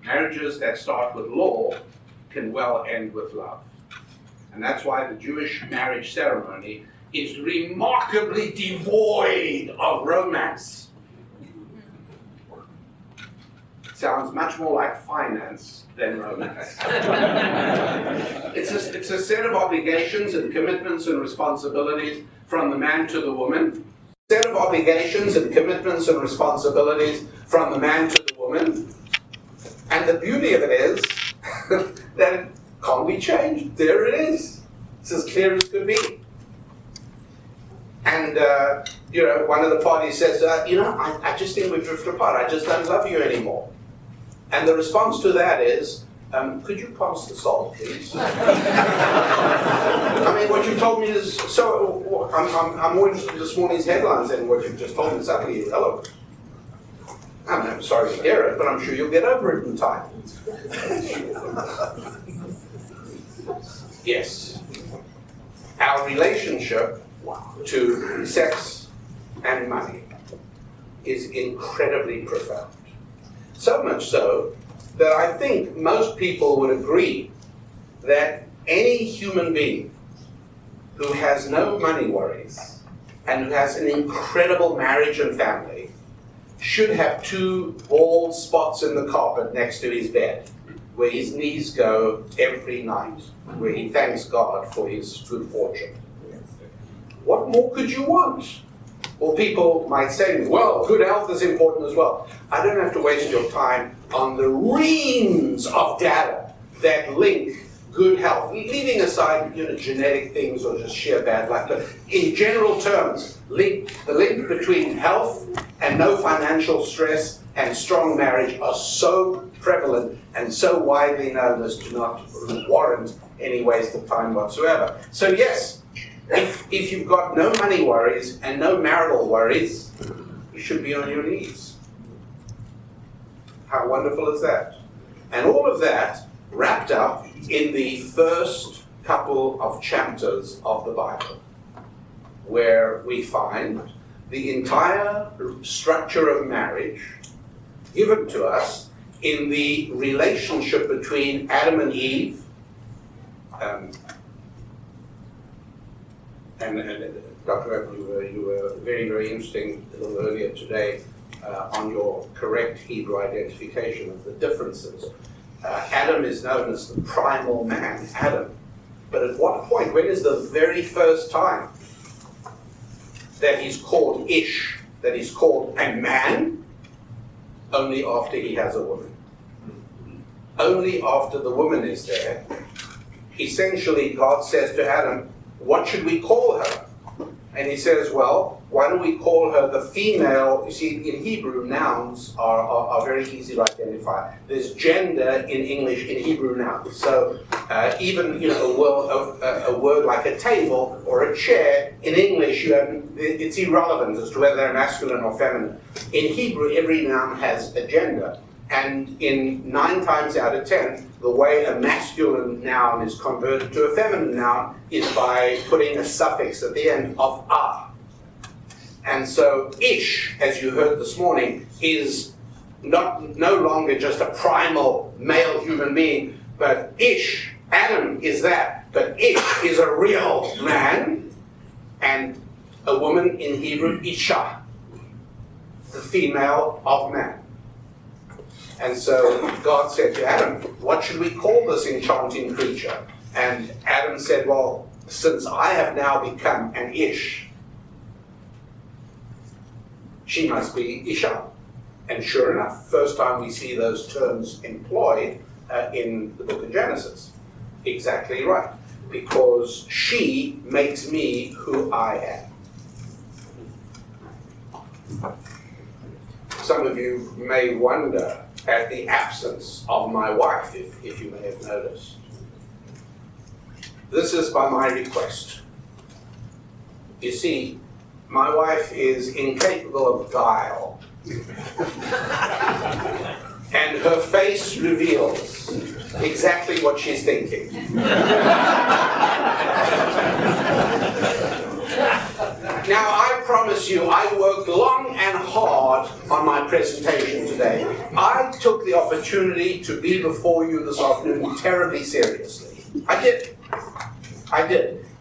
Marriages that start with law can well end with love. And that's why the Jewish marriage ceremony is remarkably devoid of romance. It sounds much more like finance than romance. It's a set of obligations and commitments and responsibilities from the man to the woman. Set of obligations and commitments and responsibilities from the man to the woman. And the beauty of it is that it can't be changed. There it is. It's as clear as could be. And, one of the parties says, I just think we've drifted apart. I just don't love you anymore. And the response to that is, could you pass the salt, please? I mean, what you told me is so. I'm more interested in this morning's headlines than what you've just told me is utterly irrelevant. I'm sorry to hear it, but I'm sure you'll get over it in time. Yes. Our relationship to sex and money is incredibly profound. So much so that I think most people would agree that any human being who has no money worries and who has an incredible marriage and family should have 2 bald spots in the carpet next to his bed where his knees go every night, where he thanks God for his good fortune. What more could you want? Well, people might say, well, good health is important as well. I don't have to waste your time on the reams of data that link good health, leaving aside genetic things or just sheer bad luck. But in general terms, the link between health and no financial stress and strong marriage are so prevalent and so widely known as to not warrant any waste of time whatsoever. So yes, if you've got no money worries and no marital worries, you should be on your knees. How wonderful is that? And all of that wrapped up in the first couple of chapters of the Bible, where we find the entire structure of marriage given to us in the relationship between Adam and Eve, and Dr. Apple, you were very, very interesting a little earlier today on your correct Hebrew identification of the differences. Adam is known as the primal man, Adam. But at what point, when is the very first time that he's called Ish, that he's called a man? Only after he has a woman. Only after the woman is there. Essentially, God says to Adam, what should we call her? And he says, well, why don't we call her the female? You see, in Hebrew, nouns are very easy to identify. There's gender in English in Hebrew nouns. So even a word like a table or a chair, in English, it's irrelevant as to whether they're masculine or feminine. In Hebrew, every noun has a gender. And in 9 times out of 10, the way a masculine noun is converted to a feminine noun is by putting a suffix at the end of "a." And so ish, as you heard this morning, is no longer just a primal male human being, but ish, Adam is that, but ish is a real man, and a woman in Hebrew, isha, the female of man. And so God said to Adam, what should we call this enchanting creature? And Adam said, well, since I have now become an ish, she must be isha. And sure enough, first time we see those terms employed in the book of Genesis. Exactly right. Because she makes me who I am. Some of you may wonder at the absence of my wife, if you may have noticed. This is by my request. You see, my wife is incapable of guile. And her face reveals exactly what she's thinking. Now, I promise you, I worked long and hard on my presentation today. I took the opportunity to be before you this afternoon terribly seriously. I did.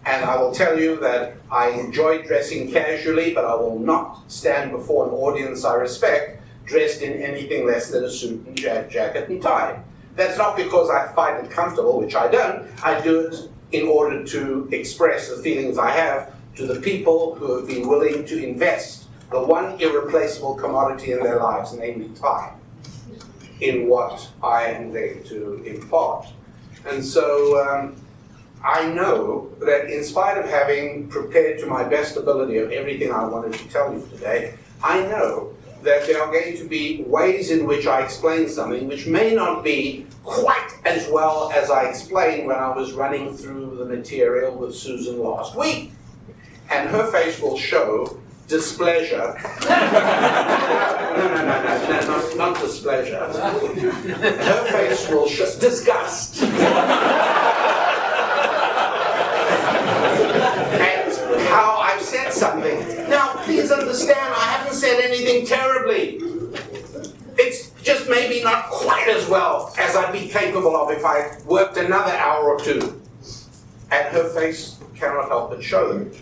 And I will tell you that I enjoy dressing casually, but I will not stand before an audience I respect dressed in anything less than a suit and jacket and tie. That's not because I find it comfortable, which I don't. I do it in order to express the feelings I have to the people who have been willing to invest the one irreplaceable commodity in their lives, namely time, in what I am going to impart. And so I know that in spite of having prepared to my best ability of everything I wanted to tell you today, I know that there are going to be ways in which I explain something which may not be quite as well as I explained when I was running through the material with Susan last week. And her face will show displeasure. No, not displeasure. Her face will show disgust. And how I've said something. Now, please understand, I haven't said anything terribly. It's just maybe not quite as well as I'd be capable of if I worked another hour or two. And her face cannot help but show it.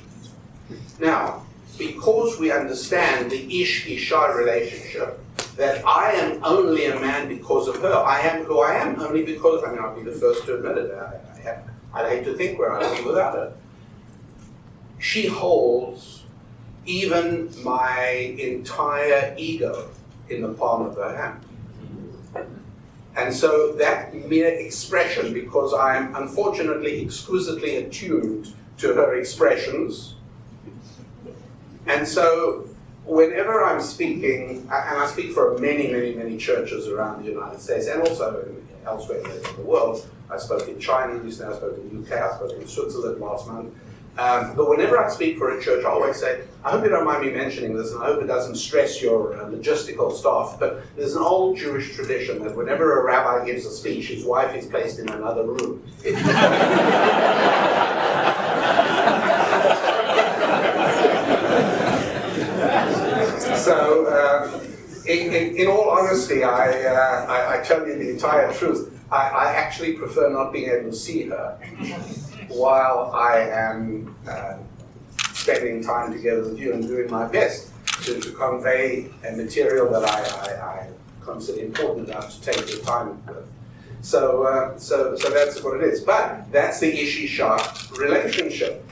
Now, because we understand the Ish-Isha relationship, that I am only a man because of her. I am who I am only because, I'll be the first to admit it. I'd hate to think where I'd be without her. She holds even my entire ego in the palm of her hand. And so that mere expression, because I am unfortunately exquisitely attuned to her expressions, and so whenever I'm speaking, and I speak for many, many, many churches around the United States and also elsewhere in the world. I spoke in China recently, I spoke in the UK, I spoke in Switzerland last month. But whenever I speak for a church, I always say, I hope you don't mind me mentioning this, and I hope it doesn't stress your logistical staff, but there's an old Jewish tradition that whenever a rabbi gives a speech, his wife is placed in another room. So, in all honesty, I tell you the entire truth. I actually prefer not being able to see her while I am spending time together with you and doing my best to convey a material that I consider important enough to take the time with. So that's what it is. But that's the Ish-Isha relationship.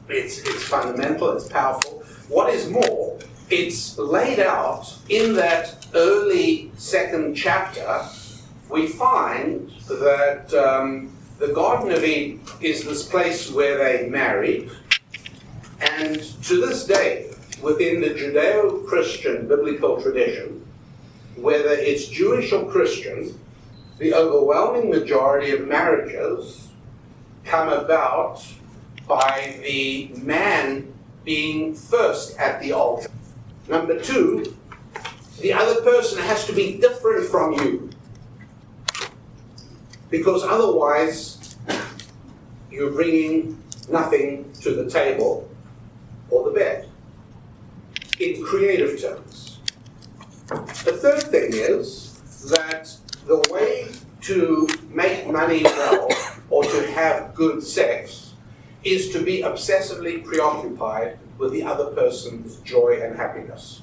It's fundamental, it's powerful. What is more, it's laid out in that early second chapter. We find that the Garden of Eden is this place where they married, and to this day, within the Judeo-Christian biblical tradition, whether it's Jewish or Christian, the overwhelming majority of marriages come about by the man being first at the altar. Number two, the other person has to be different from you. Because otherwise, you're bringing nothing to the table or the bed, in creative terms. The third thing is that the way to make money well or to have good sex is to be obsessively preoccupied with the other person's joy and happiness.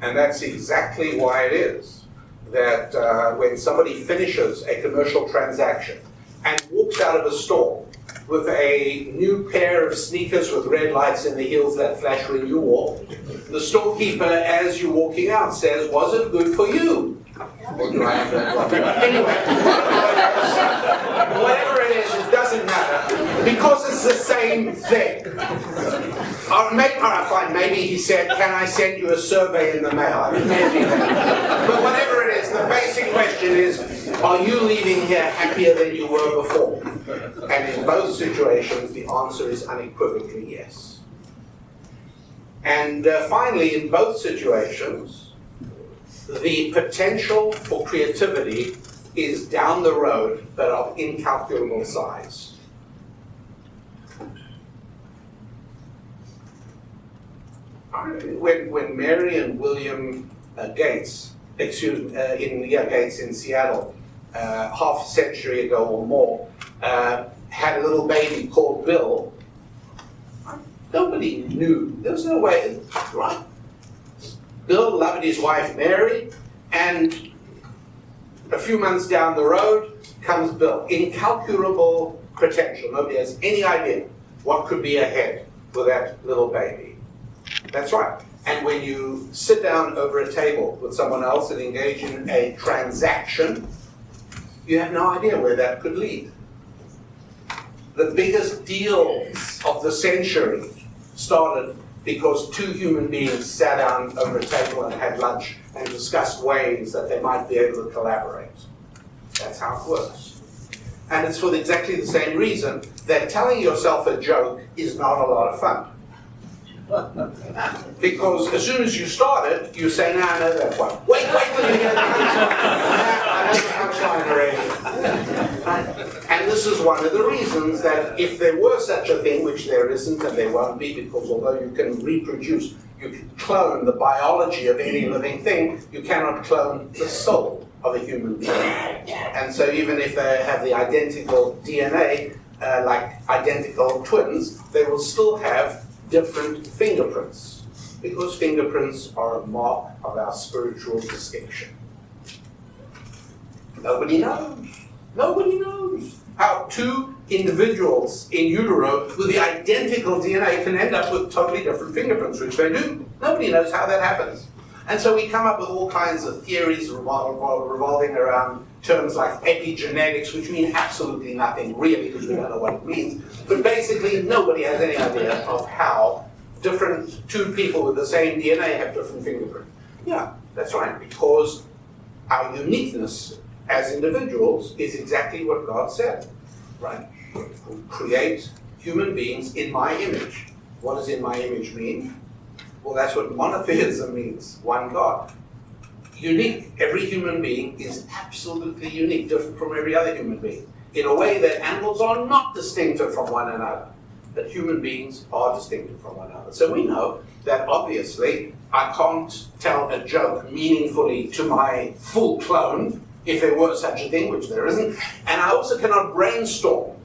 And that's exactly why it is that when somebody finishes a commercial transaction and walks out of a store with a new pair of sneakers with red lights in the heels that flash when you walk, the storekeeper, as you're walking out, says, "Was it good for you?" Or do I have that? Anyway, whatever it is, it doesn't matter, because it's the same thing. All right, fine, maybe he said, "Can I send you a survey in the mail?" I mean, maybe that. But whatever it is, the basic question is, are you leaving here happier than you were before? And in both situations, the answer is unequivocally yes. And finally, in both situations, the potential for creativity is down the road, but of incalculable size. When Mary and William Gates, Gates in Seattle, half a century ago or more, had a little baby called Bill, nobody knew. There was no way, right? Bill loved his wife Mary, and a few months down the road comes Bill. Incalculable potential. Nobody has any idea what could be ahead with that little baby. That's right. And when you sit down over a table with someone else and engage in a transaction, you have no idea where that could lead. The biggest deals of the century started because two human beings sat down over a table and had lunch and discussed ways that they might be able to collaborate. That's how it works. And it's for exactly the same reason that telling yourself a joke is not a lot of fun. Because as soon as you start it, you say, "No, I know that one. Wait till you hear the punchline." I know the punchline already. And this is one of the reasons that if there were such a thing, which there isn't and there won't be, because although you can reproduce, you can clone the biology of any living thing, you cannot clone the soul of a human being. And so even if they have the identical DNA, like identical twins, they will still have different fingerprints, because fingerprints are a mark of our spiritual distinction. Nobody knows. Nobody knows how two individuals in utero with the identical DNA can end up with totally different fingerprints, which they do. Nobody knows how that happens. And so we come up with all kinds of theories revolving around terms like epigenetics, which mean absolutely nothing really, because we don't know what it means. But basically, nobody has any idea of how two people with the same DNA have different fingerprints. Yeah, that's right, because our uniqueness as individuals is exactly what God said, right? We create human beings in my image. What does in my image mean? Well, that's what monotheism means, one God. Unique. Every human being is absolutely unique, different from every other human being, in a way that animals are not distinctive from one another, but human beings are distinctive from one another. So we know that obviously I can't tell a joke meaningfully to my full clone, if there were such a thing, which there isn't, and I also cannot brainstorm.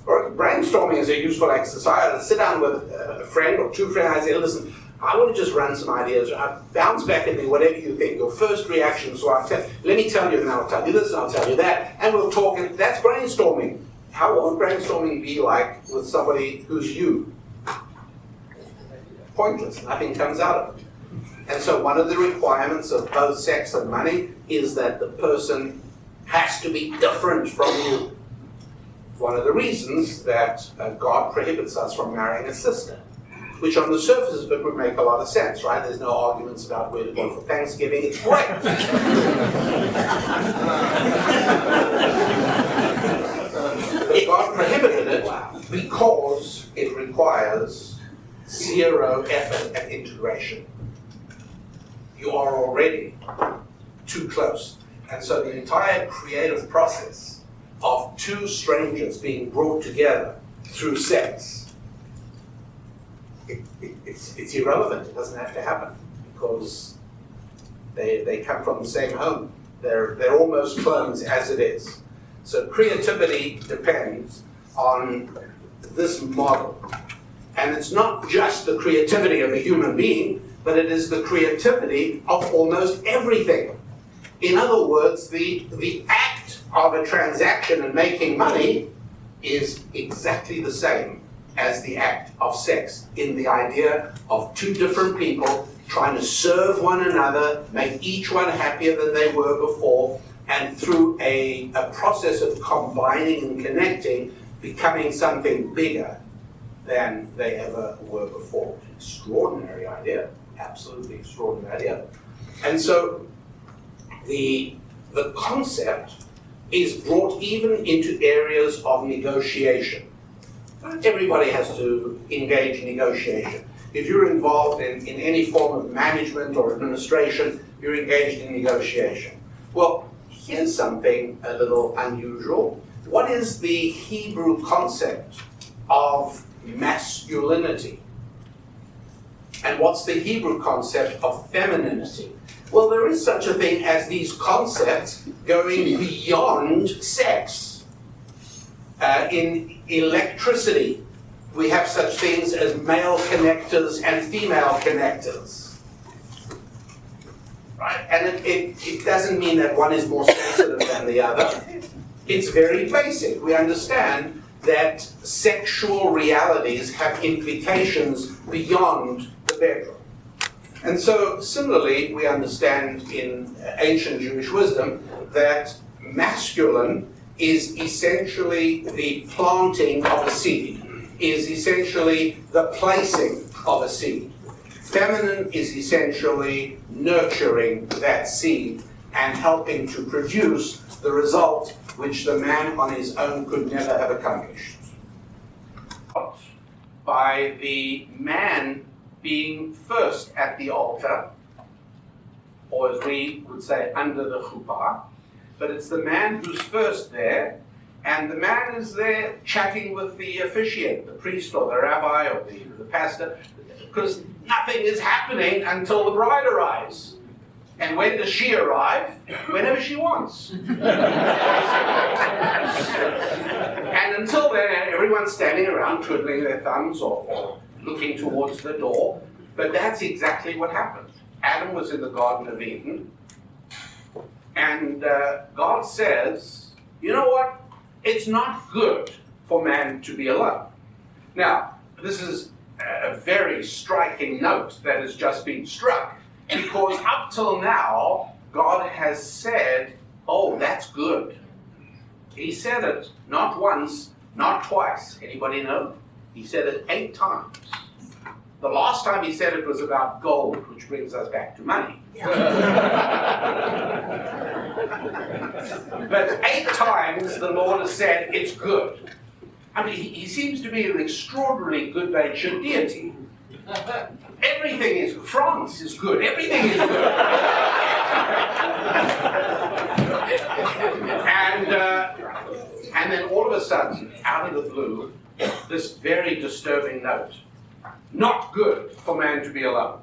Or brainstorming is a useful exercise. I sit down with a friend or two friends and I say, "Listen, I want to just run some ideas. Bounce back at me whatever you think. Your first reaction is what I tell. Let me tell you, and I'll tell you this, and I'll tell you that, and we'll talk." And that's brainstorming. How would brainstorming be like with somebody who's you? Pointless. Nothing comes out of it. And so one of the requirements of both sex and money is that the person has to be different from you. One of the reasons that God prohibits us from marrying a sister, which on the surface of it would make a lot of sense, right? There's no arguments about where to go for Thanksgiving. It's great. God prohibited it because it requires zero effort at integration. You are already too close. And so the entire creative process of two strangers being brought together through sex, it's irrelevant. It doesn't have to happen because they come from the same home. They're almost clones as it is. So creativity depends on this model. And it's not just the creativity of a human being, but it is the creativity of almost everything. In other words, the act of a transaction and making money is exactly the same as the act of sex, in the idea of two different people trying to serve one another, make each one happier than they were before, and through a process of combining and connecting, becoming something bigger than they ever were before. Extraordinary idea, absolutely extraordinary idea. And so the concept is brought even into areas of negotiation. Not everybody has to engage in negotiation. If you're involved in any form of management or administration, you're engaged in negotiation. Well, here's something a little unusual. What is the Hebrew concept of masculinity? And what's the Hebrew concept of femininity? Well, there is such a thing as these concepts going beyond sex. In electricity, we have such things as male connectors and female connectors. Right? And it doesn't mean that one is more sensitive than the other. It's very basic. We understand that sexual realities have implications beyond the bedroom. And so, similarly, we understand in ancient Jewish wisdom that masculine is essentially the planting of a seed, is essentially the placing of a seed. Feminine is essentially nurturing that seed and helping to produce the result which the man on his own could never have accomplished. By the man being first at the altar, or as we would say, under the chuppah, but it's the man who's first there, and the man is there chatting with the officiant, the priest or the rabbi or the pastor, because nothing is happening until the bride arrives. And when does she arrive? Whenever she wants. And until then, everyone's standing around twiddling their thumbs or looking towards the door. But that's exactly what happened. Adam was in the Garden of Eden. And God says, you know what? It's not good for man to be alone. Now, this is a very striking note that has just been struck. Because up till now, God has said, oh, that's good. He said it not once, not twice. Anybody know? He said it 8 times. The last time he said it was about gold, which brings us back to money. But 8 times the Lord has said it's good. I mean, he seems to be an extraordinarily good-natured deity. Everything is, France is good, everything is good. And then all of a sudden, out of the blue, this very disturbing note. Not good for man to be alone.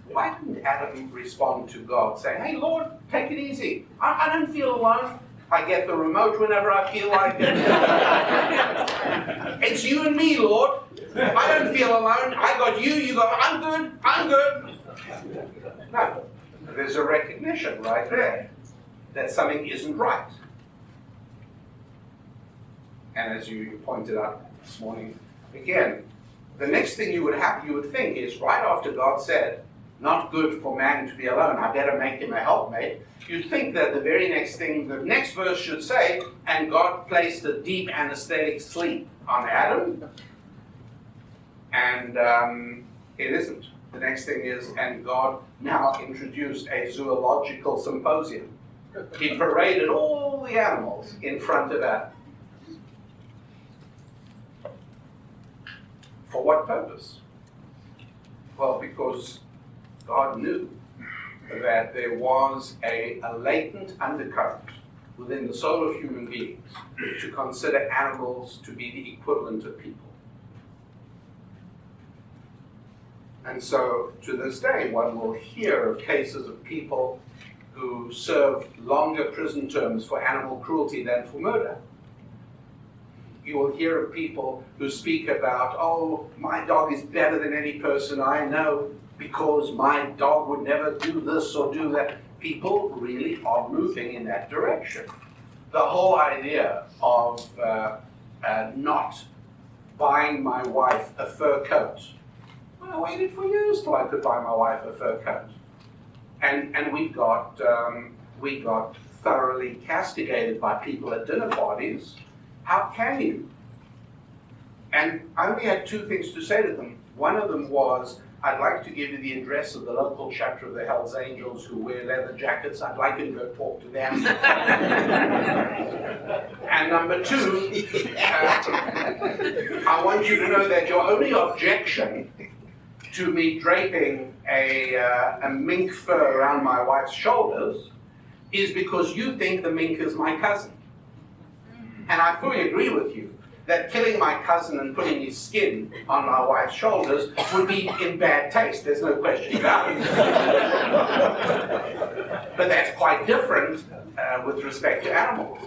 Why didn't Adam respond to God saying, hey Lord, take it easy. I don't feel alone. I get the remote whenever I feel like it. It's you and me, Lord. I don't feel alone. I got you, you got, I'm good. No, there's a recognition right there that something isn't right. And as you pointed out this morning, again, the next thing you would think is, right after God said, not good for man to be alone, I better make him a helpmate, you'd think that the very next thing, the next verse should say, and God placed a deep anesthetic sleep on Adam. And it isn't. The next thing is, and God now introduced a zoological symposium. He paraded all the animals in front of Adam. For what purpose? Well, because God knew that there was a latent undercurrent within the soul of human beings to consider animals to be the equivalent of people. And so, to this day, one will hear of cases of people who served longer prison terms for animal cruelty than for murder. You will hear of people who speak about, oh, my dog is better than any person I know because my dog would never do this or do that. People really are moving in that direction. The whole idea of not buying my wife a fur coat. Well, I waited for years till I could buy my wife a fur coat. And we got thoroughly castigated by people at dinner parties. How can you? And I only had two things to say to them. One of them was, I'd like to give you the address of the local chapter of the Hells Angels who wear leather jackets. I'd like you to go talk to them. And number two, I want you to know that your only objection to me draping a mink fur around my wife's shoulders is because you think the mink is my cousin. And I fully agree with you that killing my cousin and putting his skin on my wife's shoulders would be in bad taste. There's no question about it. But that's quite different with respect to animals.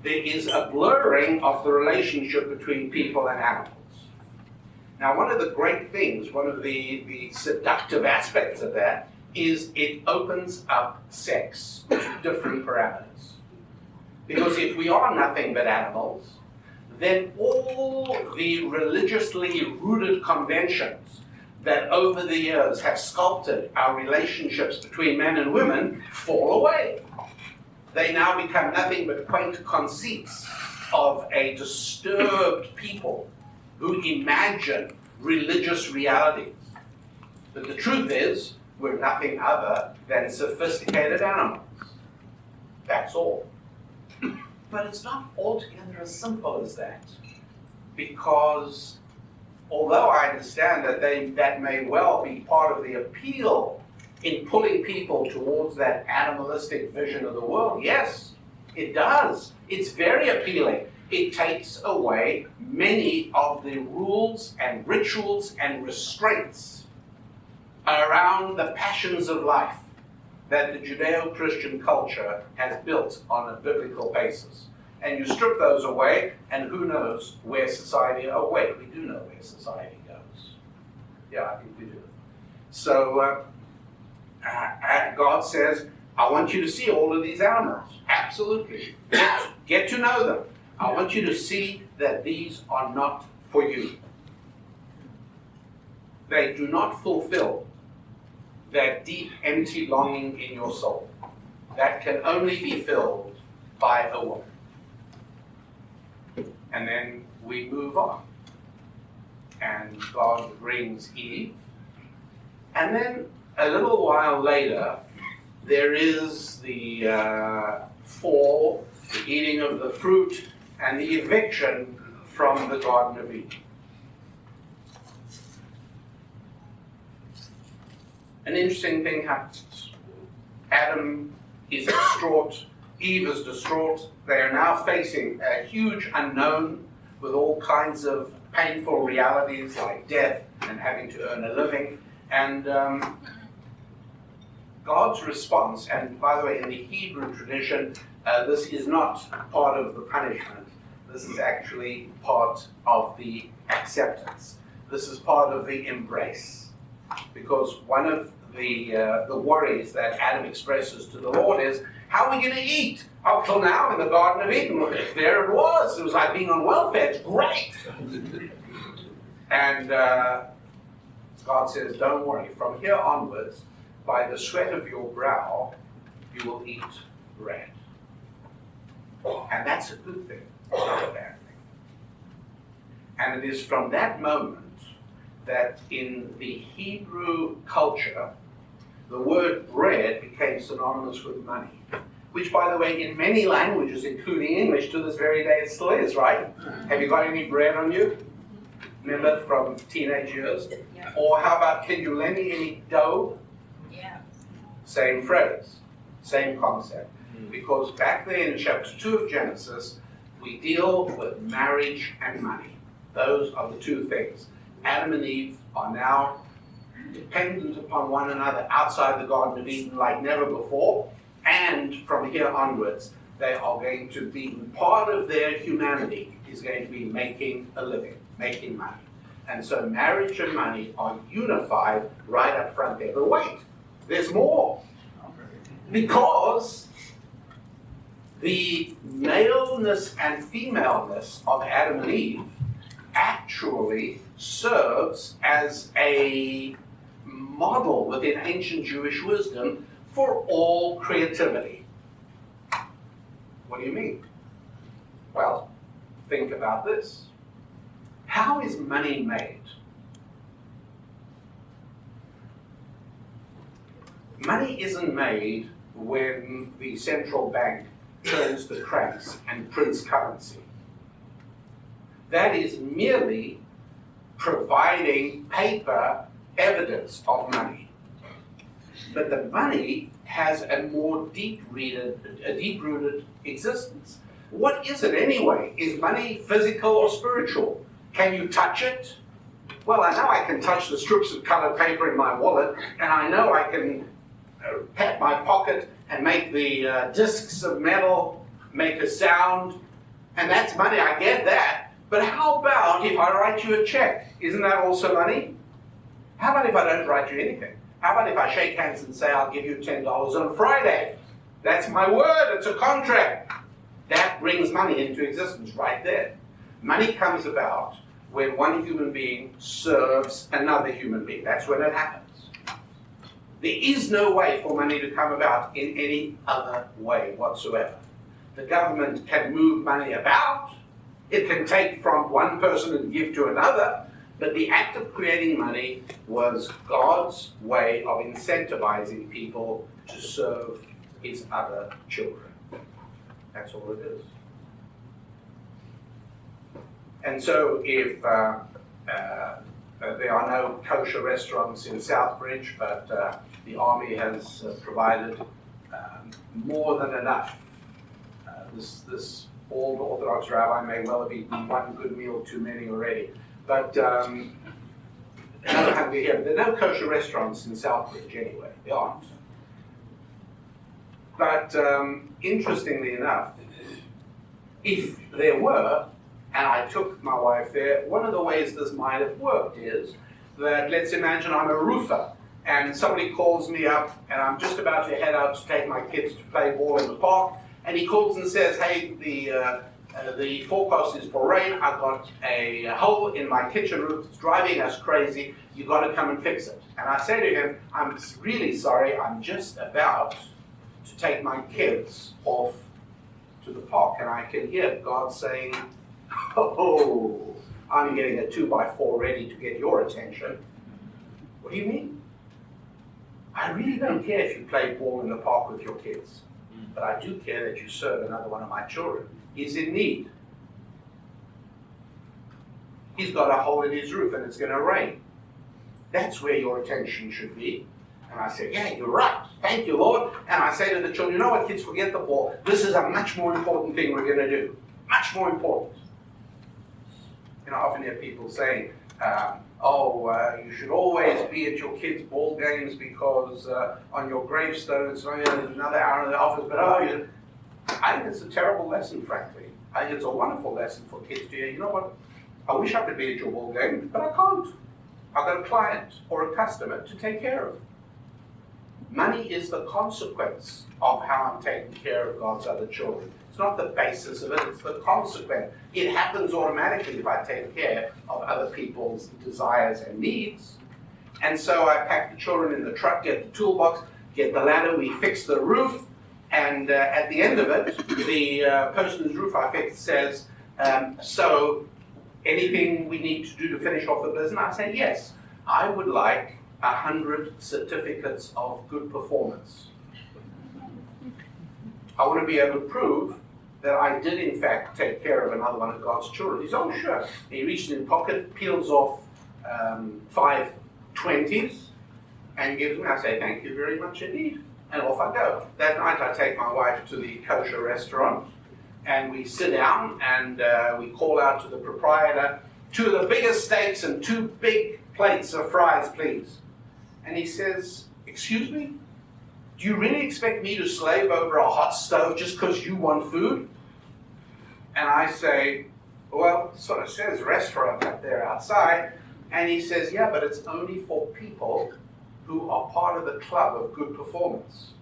There is a blurring of the relationship between people and animals. Now, one of the great things, one of the seductive aspects of that is it opens up sex to different parameters. Because if we are nothing but animals, then all the religiously rooted conventions that over the years have sculpted our relationships between men and women fall away. They now become nothing but quaint conceits of a disturbed people who imagine religious realities. But the truth is, we're nothing other than sophisticated animals. That's all. But it's not altogether as simple as that. Because although I understand that that may well be part of the appeal in pulling people towards that animalistic vision of the world, yes, it does. It's very appealing. It takes away many of the rules and rituals and restraints around the passions of life that the Judeo-Christian culture has built on a biblical basis. And you strip those away, and who knows where society, oh wait, we do know where society goes. Yeah, I think we do. So God says, I want you to see all of these animals. Absolutely. Get to know them. I want you to see that these are not for you. They do not fulfill that deep, empty longing in your soul. That can only be filled by a woman. And then we move on. And God brings Eve. And then a little while later, there is the fall, the eating of the fruit, and the eviction from the Garden of Eden. An interesting thing happens. Adam is distraught. Eve is distraught. They are now facing a huge unknown with all kinds of painful realities like death and having to earn a living. And God's response, and by the way, in the Hebrew tradition, this is not part of the punishment. This is actually part of the acceptance. This is part of the embrace. Because one of the worries that Adam expresses to the Lord is, how are we going to eat? Up till now in the Garden of Eden, there it was. It was like being on welfare. It's great. And God says, don't worry. From here onwards, by the sweat of your brow, you will eat bread. And that's a good thing. It's not a bad thing. And it is from that moment that in the Hebrew culture, the word bread became synonymous with money. Which, by the way, in many languages, including English, to this very day it still is, right? Have you got any bread on you? Remember from teenage years? Yeah. Or how about, can you lend me any dough? Yeah. Same phrase, same concept. Because back there in chapter 2 of Genesis, we deal with marriage and money. Those are the two things. Adam and Eve are now dependent upon one another outside the Garden of Eden like never before. And from here onwards, they are going to be, part of their humanity is going to be making a living, making money. And so marriage and money are unified right up front there. But wait, there's more. Because the maleness and femaleness of Adam and Eve actually serves as a model within ancient Jewish wisdom for all creativity. What do you mean? Well, think about this. How is money made? Money isn't made when the central bank turns the cranks and prints currency. That is merely providing paper evidence of money. But the money has a more deep-rooted existence. What is it anyway? Is money physical or spiritual? Can you touch it? Well, I know I can touch the strips of colored paper in my wallet, and I know I can pat my pocket and make the discs of metal make a sound, and that's money, I get that. But how about if I write you a check? Isn't that also money? How about if I don't write you anything? How about if I shake hands and say I'll give you $10 on Friday? That's my word, it's a contract. That brings money into existence right there. Money comes about when one human being serves another human being. That's when it happens. There is no way for money to come about in any other way whatsoever. The government can move money about. It can take from one person and give to another. But the act of creating money was God's way of incentivizing people to serve his other children. That's all it is. And so if there are no kosher restaurants in Southbridge, but the army has provided more than enough. This old Orthodox rabbi may well have eaten one good meal too many already. But another hungry here. There are no kosher restaurants in Southbridge anyway. There aren't. But interestingly enough, if there were, and I took my wife there, one of the ways this might have worked is that, let's imagine I'm a roofer, and somebody calls me up, and I'm just about to head out to take my kids to play ball in the park, and he calls and says, hey, the forecast is for rain, I've got a hole in my kitchen roof, it's driving us crazy, you've got to come and fix it. And I say to him, I'm really sorry, I'm just about to take my kids off to the park, and I can hear God saying, oh, I'm getting a 2x4 ready to get your attention. What do you mean? I really don't care if you play ball in the park with your kids, but I do care that you serve another one of my children. He's in need. He's got a hole in his roof and it's going to rain. That's where your attention should be. And I say, yeah, you're right. Thank you, Lord. And I say to the children, you know what, kids, forget the ball. This is a much more important thing we're going to do. Much more important. You know, I often hear people saying, you should always be at your kids' ball games because on your gravestone it's only another hour in the office, but I think it's a terrible lesson, frankly. I think it's a wonderful lesson for kids to hear, you know what, I wish I could be at your ball game, but I can't. I've got a client or a customer to take care of. Money is the consequence of how I'm taking care of God's other children. It's not the basis of it, it's the consequence. It happens automatically if I take care of other people's desires and needs. And so I pack the children in the truck, get the toolbox, get the ladder, we fix the roof, and at the end of it, the person whose roof I fixed says, so anything we need to do to finish off the business? I say, yes, I would like 100 certificates of good performance. I want to be able to prove that I did in fact take care of another one of God's children? He said, oh sure. He reaches in his pocket, peels off 5 20s and gives me. I say, thank you very much indeed. And off I go. That night I take my wife to the kosher restaurant and we sit down and we call out to the proprietor, 2 of the biggest steaks and 2 big plates of fries, please. And he says, excuse me? Do you really expect me to slave over a hot stove just because you want food? And I say, well, it sort of says restaurant up there outside. And he says, yeah, but it's only for people who are part of the club of good performance.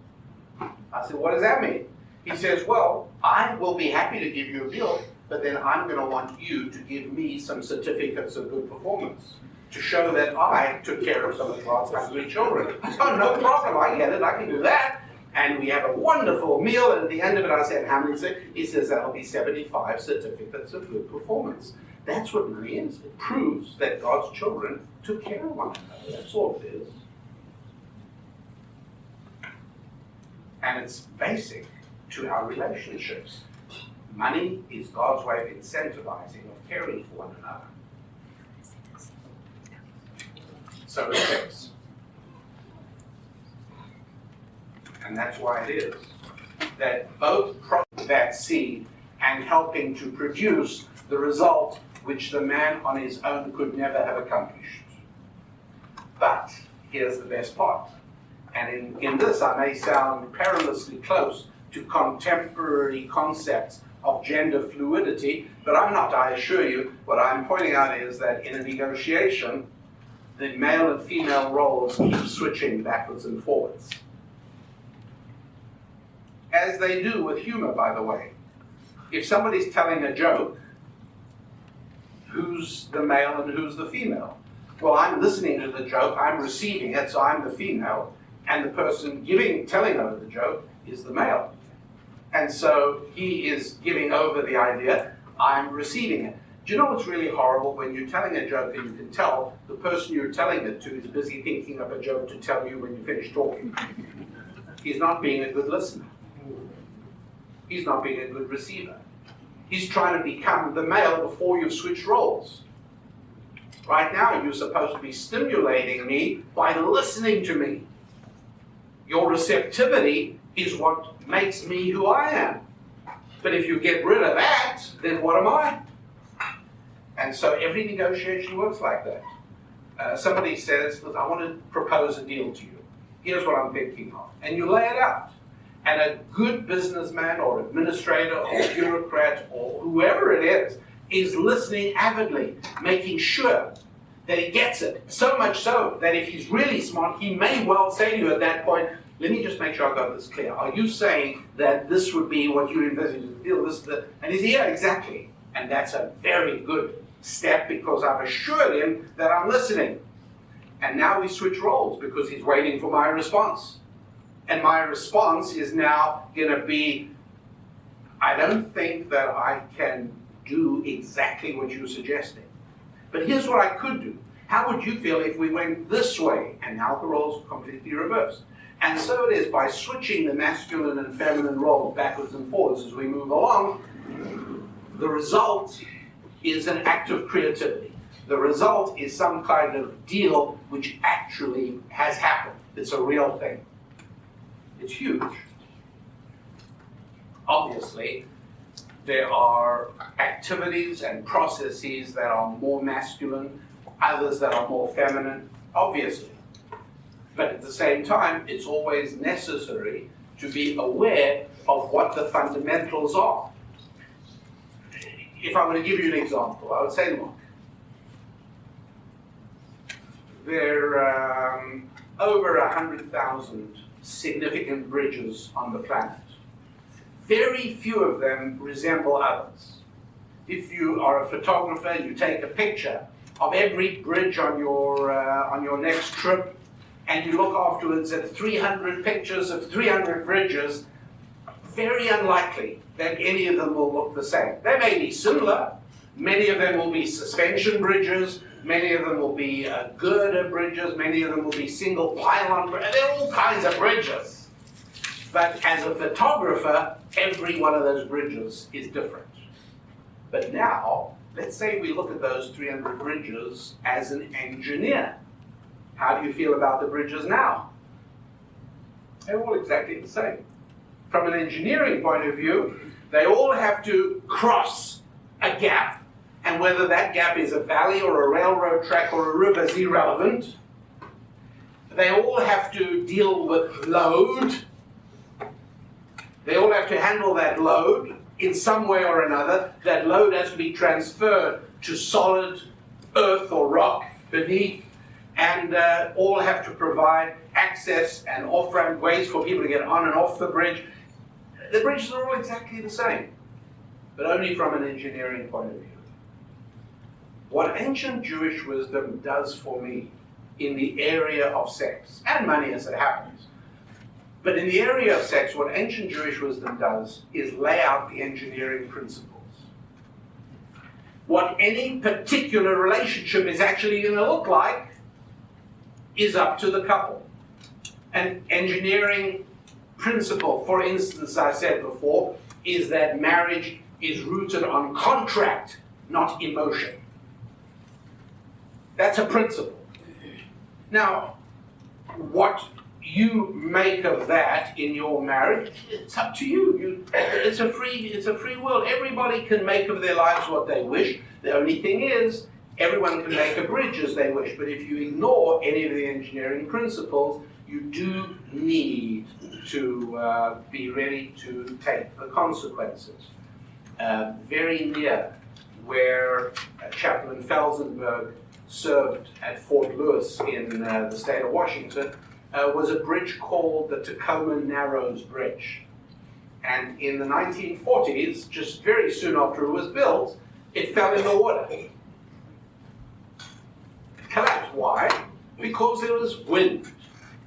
I said, what does that mean? He says, well, I will be happy to give you a bill, but then I'm going to want you to give me some certificates of good performance to show that I took care of some of God's hungry children. Oh, no problem, I get it, I can do that. And we have a wonderful meal, and at the end of it I said, how many is it? He says, that'll be 75 certificates of good performance. That's what money is. It proves that God's children took care of one another. That's all it is. And it's basic to our relationships. Money is God's way of incentivizing, of caring for one another. So it is. And that's why it is that both that seed and helping to produce the result which the man on his own could never have accomplished. But here's the best part. And in this I may sound perilously close to contemporary concepts of gender fluidity, but I'm not, I assure you. What I'm pointing out is that in a negotiation, the male and female roles keep switching backwards and forwards. As they do with humor, by the way. If somebody's telling a joke, who's the male and who's the female? Well, I'm listening to the joke, I'm receiving it, so I'm the female, and the person telling over the joke is the male. And so he is giving over the idea, I'm receiving it. Do you know what's really horrible? When you're telling a joke and you can tell the person you're telling it to is busy thinking of a joke to tell you when you finish talking. He's not being a good listener. He's not being a good receiver. He's trying to become the male before you've switched roles. Right now, you're supposed to be stimulating me by listening to me. Your receptivity is what makes me who I am. But if you get rid of that, then what am I? And so every negotiation works like that. Somebody says, look, I want to propose a deal to you. Here's what I'm thinking of. And you lay it out. And a good businessman or administrator or bureaucrat or whoever it is listening avidly, making sure that he gets it. So much so that if he's really smart, he may well say to you at that point, let me just make sure I got this clear. Are you saying that this would be what you envisage as the deal? And he's, yeah, exactly. And that's a very good step because I've assured him that I'm listening. And now we switch roles because he's waiting for my response. And my response is now going to be, I don't think that I can do exactly what you're suggesting. But here's what I could do. How would you feel if we went this way? And now the roles are completely reversed. And so it is by switching the masculine and feminine roles backwards and forwards as we move along, the result is an act of creativity. The result is some kind of deal which actually has happened. It's a real thing. It's huge. Obviously, there are activities and processes that are more masculine, others that are more feminine, obviously. But at the same time, it's always necessary to be aware of what the fundamentals are. If I'm going to give you an example, I would say, look, there are over 100,000 significant bridges on the planet. Very few of them resemble others. If you are a photographer and you take a picture of every bridge on your next trip, and you look afterwards at 300 pictures of 300 bridges, very unlikely that any of them will look the same. They may be similar. Many of them will be suspension bridges. Many of them will be girder bridges. Many of them will be single pylon bridges. There are all kinds of bridges. But as a photographer, every one of those bridges is different. But now, let's say we look at those 300 bridges as an engineer. How do you feel about the bridges now? They're all exactly the same. From an engineering point of view, they all have to cross a gap. And whether that gap is a valley or a railroad track or a river is irrelevant. They all have to deal with load. They all have to handle that load in some way or another. That load has to be transferred to solid earth or rock beneath, and all have to provide access and off-ramp ways for people to get on and off the bridge. The bridges are all exactly the same, but only from an engineering point of view. What ancient Jewish wisdom does for me in the area of sex, and money as it happens, but in the area of sex, what ancient Jewish wisdom does is lay out the engineering principles. What any particular relationship is actually going to look like is up to the couple. An engineering principle, for instance, I said before, is that marriage is rooted on contract, not emotion. That's a principle. Now, what you make of that in your marriage, it's up to you. It's a free world. Everybody can make of their lives what they wish. The only thing is, everyone can make a bridge as they wish. But if you ignore any of the engineering principles, you do need to be ready to take the consequences. Very near where Chaplain Felsenberg served at Fort Lewis in the state of Washington, was a bridge called the Tacoma Narrows Bridge. And in the 1940s, just very soon after it was built, it fell in the water. It collapsed. Why? Because there was wind.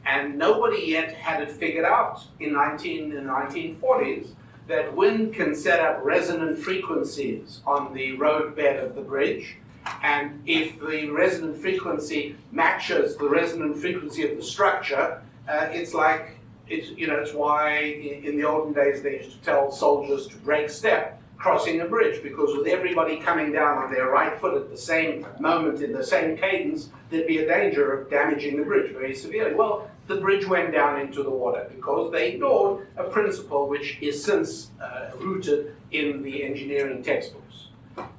And nobody yet had it figured out in the 1940s that wind can set up resonant frequencies on the roadbed of the bridge. And if the resonant frequency matches the resonant frequency of the structure, it's why in the olden days they used to tell soldiers to break step crossing a bridge, because with everybody coming down on their right foot at the same moment in the same cadence, there'd be a danger of damaging the bridge very severely. Well, the bridge went down into the water because they ignored a principle which is since rooted in the engineering textbooks.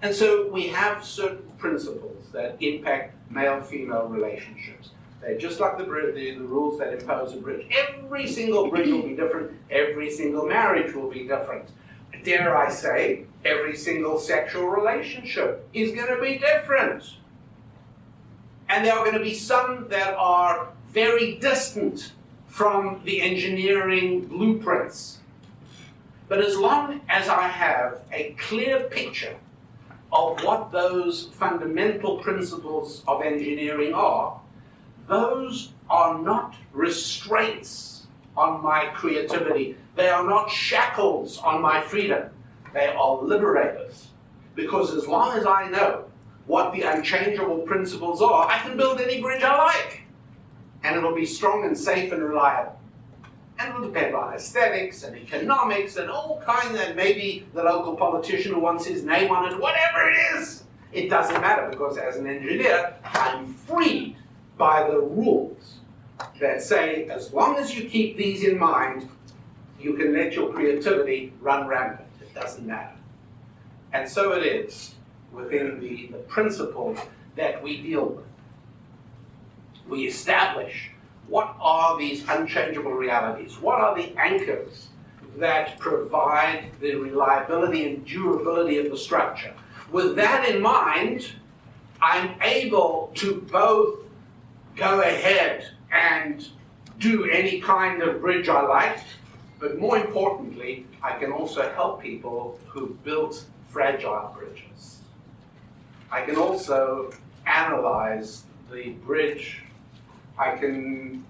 And so we have certain principles that impact male-female relationships. They're just like the rules that impose a bridge. Every single bridge will be different. Every single marriage will be different. Dare I say, every single sexual relationship is going to be different. And there are going to be some that are very distant from the engineering blueprints. But as long as I have a clear picture of what those fundamental principles of engineering are, those are not restraints on my creativity. They are not shackles on my freedom. They are liberators. Because as long as I know what the unchangeable principles are, I can build any bridge I like. And it'll be strong and safe and reliable. And it'll depend on aesthetics and economics and all kinds, and maybe the local politician who wants his name on it, whatever it is. It doesn't matter, because as an engineer, I'm freed by the rules that say, as long as you keep these in mind, you can let your creativity run rampant. It doesn't matter. And so it is within the principles that we deal with. We establish what are these unchangeable realities? What are the anchors that provide the reliability and durability of the structure? With that in mind, I'm able to both go ahead and do any kind of bridge I like, but more importantly, I can also help people who built fragile bridges. I can also analyze the bridge. I can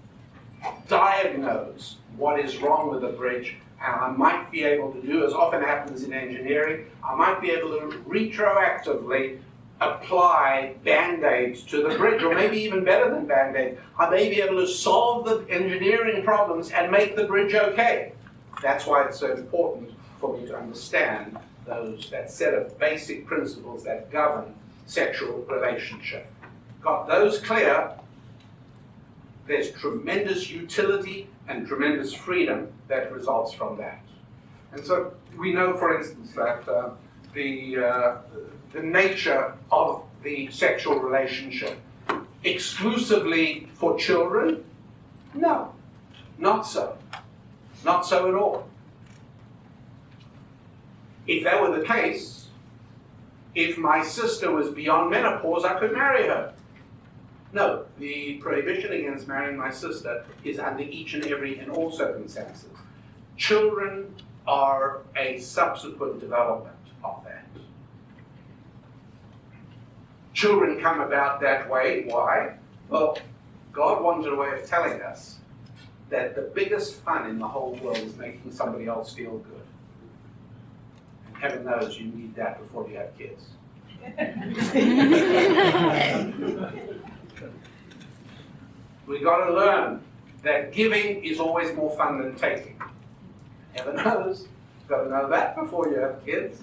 diagnose what is wrong with the bridge, and I might be able to do, as often happens in engineering, I might be able to retroactively apply Band-Aids to the bridge, or maybe even better than Band-Aids. I may be able to solve the engineering problems and make the bridge okay. That's why it's so important for me to understand that set of basic principles that govern sexual relationship. Got those clear, there's tremendous utility and tremendous freedom that results from that. And so we know, for instance, that the nature of the sexual relationship exclusively for children? No, not so. Not so at all. If that were the case, if my sister was beyond menopause, I could marry her. No, the prohibition against marrying my sister is under each and every and all circumstances. Children are a subsequent development of that. Children come about that way. Why? Well, God wanted a way of telling us that the biggest fun in the whole world is making somebody else feel good. And heaven knows you need that before you have kids. We got to learn that giving is always more fun than taking. Heaven knows, you've got to know that before you have kids.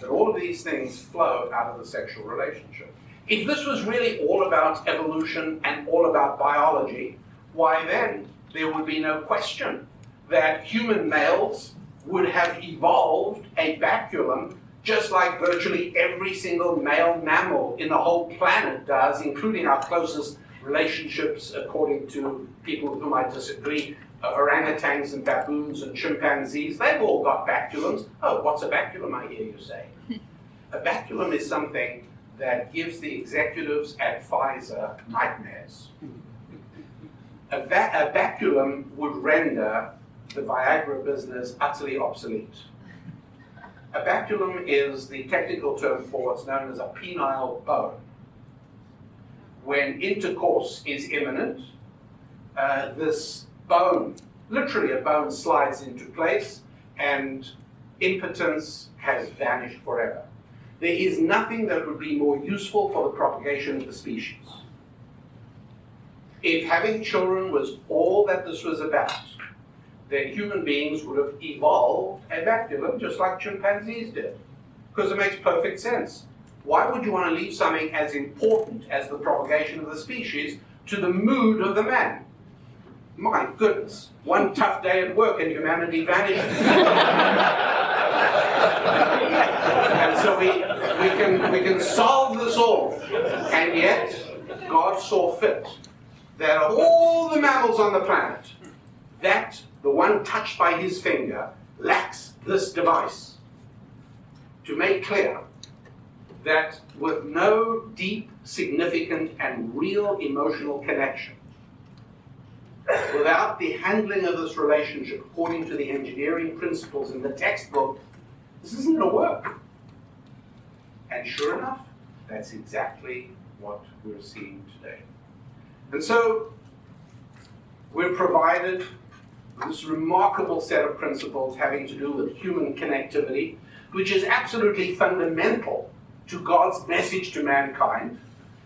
That all of these things flow out of the sexual relationship. If this was really all about evolution and all about biology, why then there would be no question that human males would have evolved a baculum just like virtually every single male mammal in the whole planet does, including our closest relationships, according to people with whom I disagree, orangutans and baboons and chimpanzees, they've all got baculums. Oh, what's a baculum, I hear you say? A baculum is something that gives the executives at Pfizer nightmares. A baculum would render the Viagra business utterly obsolete. A baculum is the technical term for what's known as a penile bone. When intercourse is imminent, this bone, literally a bone, slides into place and impotence has vanished forever. There is nothing that would be more useful for the propagation of the species. If having children was all that this was about, then human beings would have evolved a baculum just like chimpanzees did, because it makes perfect sense. Why would you want to leave something as important as the propagation of the species to the mood of the man? My goodness, one tough day at work and humanity vanishes. And so we can solve this all. And yet, God saw fit that of all the mammals on the planet, that the one touched by his finger lacks this device to make clear that with no deep, significant, and real emotional connection, without the handling of this relationship according to the engineering principles in the textbook, this isn't going to work. And sure enough, that's exactly what we're seeing today. And so, we're provided this remarkable set of principles having to do with human connectivity, which is absolutely fundamental to God's message to mankind,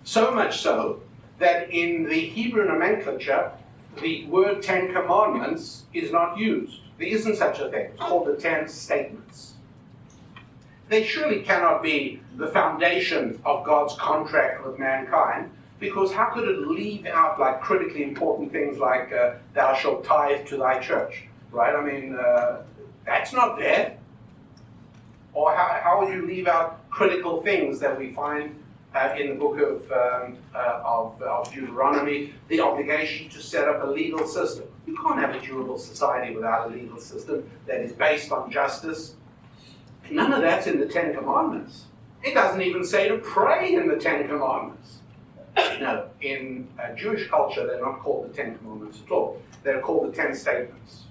so much so that in the Hebrew nomenclature, the word 10 Commandments is not used. There isn't such a thing. It's called the 10 Statements. They surely cannot be the foundation of God's contract with mankind, because how could it leave out like critically important things like thou shalt tithe to thy church, right? I mean, that's not there. Or how would you leave out critical things that we find in the book of Deuteronomy, the obligation to set up a legal system? You can't have a durable society without a legal system that is based on justice. None of that's in the 10 Commandments. It doesn't even say to pray in the 10 Commandments. No, in Jewish culture, they're not called the 10 Commandments at all. They're called the 10 Statements.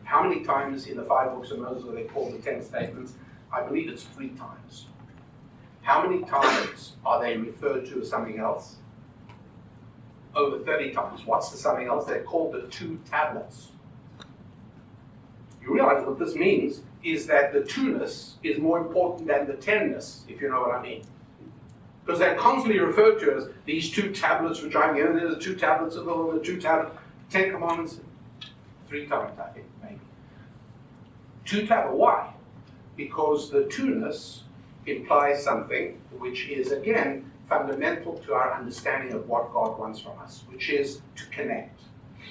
How many times in the 5 books of Moses are they called the 10 Statements? I believe it's 3 times. How many times are they referred to as something else? Over 30 times. What's the something else? They're called the 2 tablets. You realize what this means is that the 2-ness is more important than the 10-ness, if you know what I mean. Because they're constantly referred to as these 2 tablets which I'm given. There's the 2 tablets of the law, the 2 tablets, 10 Commandments, 3 times, I think, maybe. Too clever. Why? Because the two-ness implies something which is, again, fundamental to our understanding of what God wants from us, which is to connect.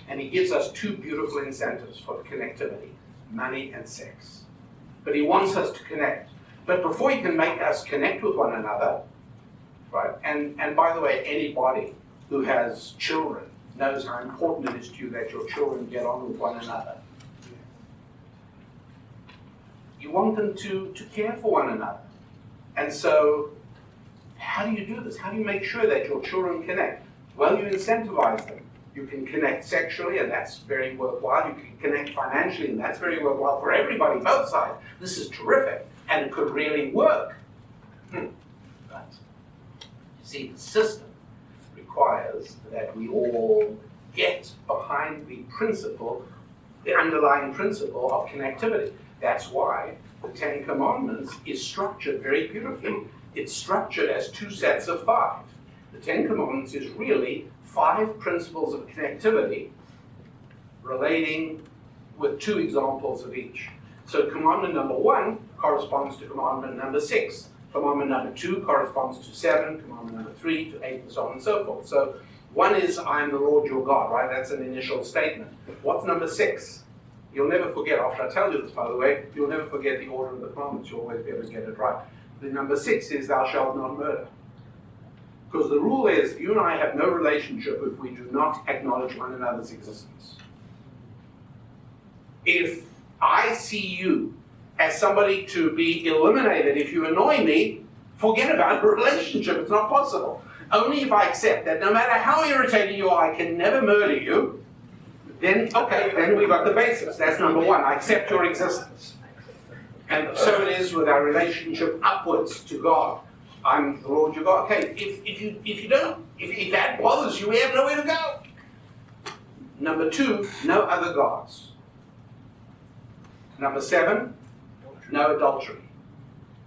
And he gives us two beautiful incentives for connectivity, money and sex. But he wants us to connect. But before he can make us connect with one another, right, and by the way, anybody who has children knows how important it is to you that your children get on with one another. You want them to care for one another. And so, how do you do this? How do you make sure that your children connect? Well, you incentivize them. You can connect sexually, and that's very worthwhile. You can connect financially, and that's very worthwhile for everybody, both sides. This is terrific, and it could really work. But, you see, the system requires that we all get behind the principle, the underlying principle of connectivity. That's why the Ten Commandments is structured very beautifully. It's structured as two sets of 5. The Ten Commandments is really 5 principles of connectivity relating with 2 examples of each. So commandment number 1 corresponds to commandment number 6. Commandment number 2 corresponds to 7. Commandment number 3 to 8, and so on and so forth. So 1 is, I am the Lord your God, right? That's an initial statement. What's number 6? You'll never forget, after I tell you this, by the way, you'll never forget the order of the commandments. You'll always be able to get it right. The number 6 is, thou shalt not murder. Because the rule is, you and I have no relationship if we do not acknowledge one another's existence. If I see you as somebody to be eliminated if you annoy me, forget about a relationship. It's not possible. Only if I accept that no matter how irritating you are, I can never murder you, then, okay, then we've got the basics. That's number 1. I accept your existence. And so it is with our relationship upwards to God. I'm the Lord your God. Okay, if that bothers you, we have nowhere to go. Number 2, no other gods. Number 7, no adultery.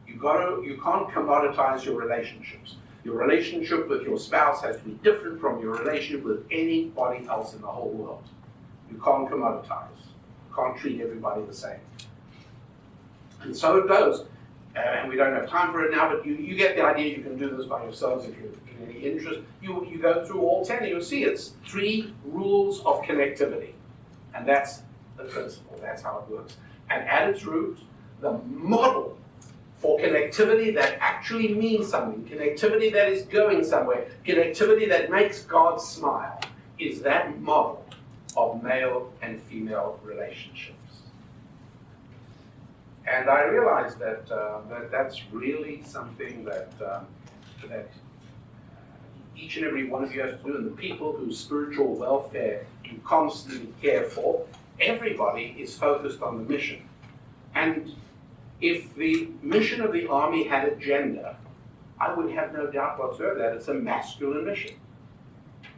You can't commoditize your relationships. Your relationship with your spouse has to be different from your relationship with anybody else in the whole world. You can't commoditize. You can't treat everybody the same. And so it goes. And we don't have time for it now, but you get the idea. You can do this by yourselves if you're in any interest. You go through all 10 and you'll see it's 3 rules of connectivity. And that's the principle. That's how it works. And at its root, the model for connectivity that actually means something, connectivity that is going somewhere, connectivity that makes God smile, is that model of male and female relationships. And I realize that that's really something that each and every one of you has to do, and the people whose spiritual welfare you constantly care for, everybody is focused on the mission. And if the mission of the army had a gender, I would have no doubt whatsoever that it's a masculine mission.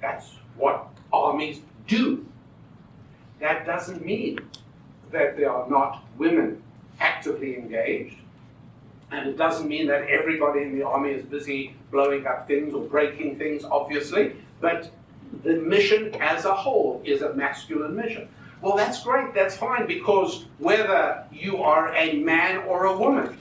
That's what armies do. That doesn't mean that there are not women actively engaged, and it doesn't mean that everybody in the army is busy blowing up things or breaking things, obviously, but the mission as a whole is a masculine mission. Well, that's great, that's fine, because whether you are a man or a woman,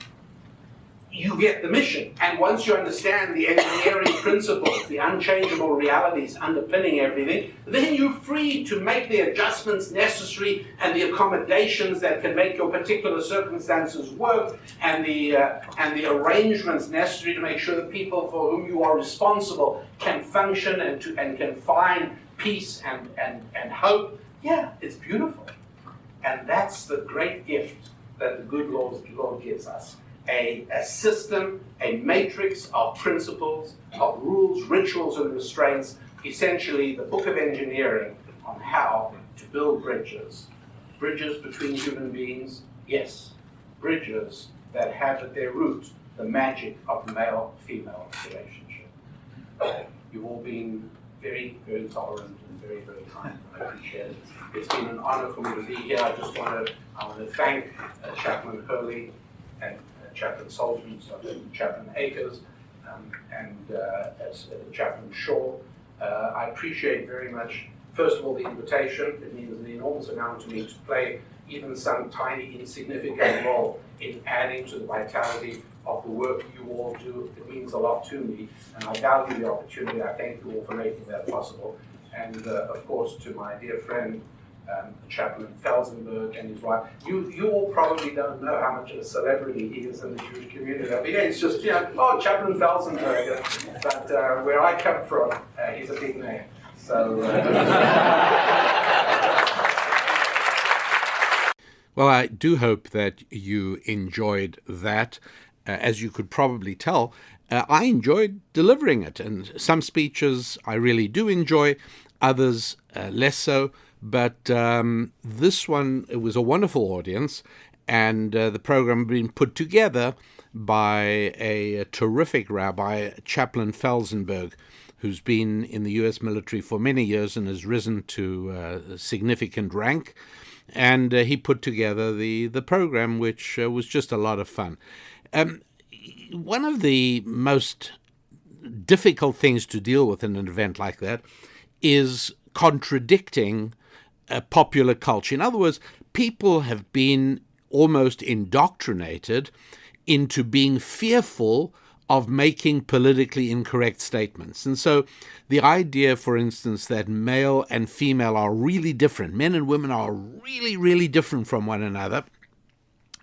you get the mission. And once you understand the engineering principles, the unchangeable realities underpinning everything, then you're free to make the adjustments necessary and the accommodations that can make your particular circumstances work, and the arrangements necessary to make sure the people for whom you are responsible can function and can find peace and hope. Yeah, it's beautiful. And that's the great gift that the good Lord gives us. A system, a matrix of principles, of rules, rituals, and restraints, essentially the book of engineering on how to build bridges. Bridges between human beings, yes. Bridges that have at their root the magic of the male-female relationship. You've all been very, very tolerant and very, very kind. I appreciate it. It's been an honor for me to be here. I want to thank Chaplain Hurley and Chaplain Sullivan, Chaplain Akers, and Chaplain Shaw. I appreciate very much first of all, the invitation. It means an enormous amount to me to play even some tiny, insignificant role in adding to the vitality of the work you all do. It means a lot to me, and I value the opportunity. I thank you all for making that possible. And of course, to my dear friend, Chaplain Felsenberg and his wife. You all probably don't know how much of a celebrity he is in the Jewish community. I mean, it's just, Chaplain Felsenberg. But where I come from, he's a big name. So. Well, I do hope that you enjoyed that. As you could probably tell, I enjoyed delivering it. And some speeches I really do enjoy, others less so. But this one, it was a wonderful audience, and the program being put together by a terrific rabbi, Chaplain Felsenberg, who's been in the U.S. military for many years and has risen to a significant rank. And he put together the program, which was just a lot of fun. One of the most difficult things to deal with in an event like that is contradicting popular culture. In other words, people have been almost indoctrinated into being fearful of making politically incorrect statements. And so the idea, for instance, that male and female are really different, men and women are really, really different from one another,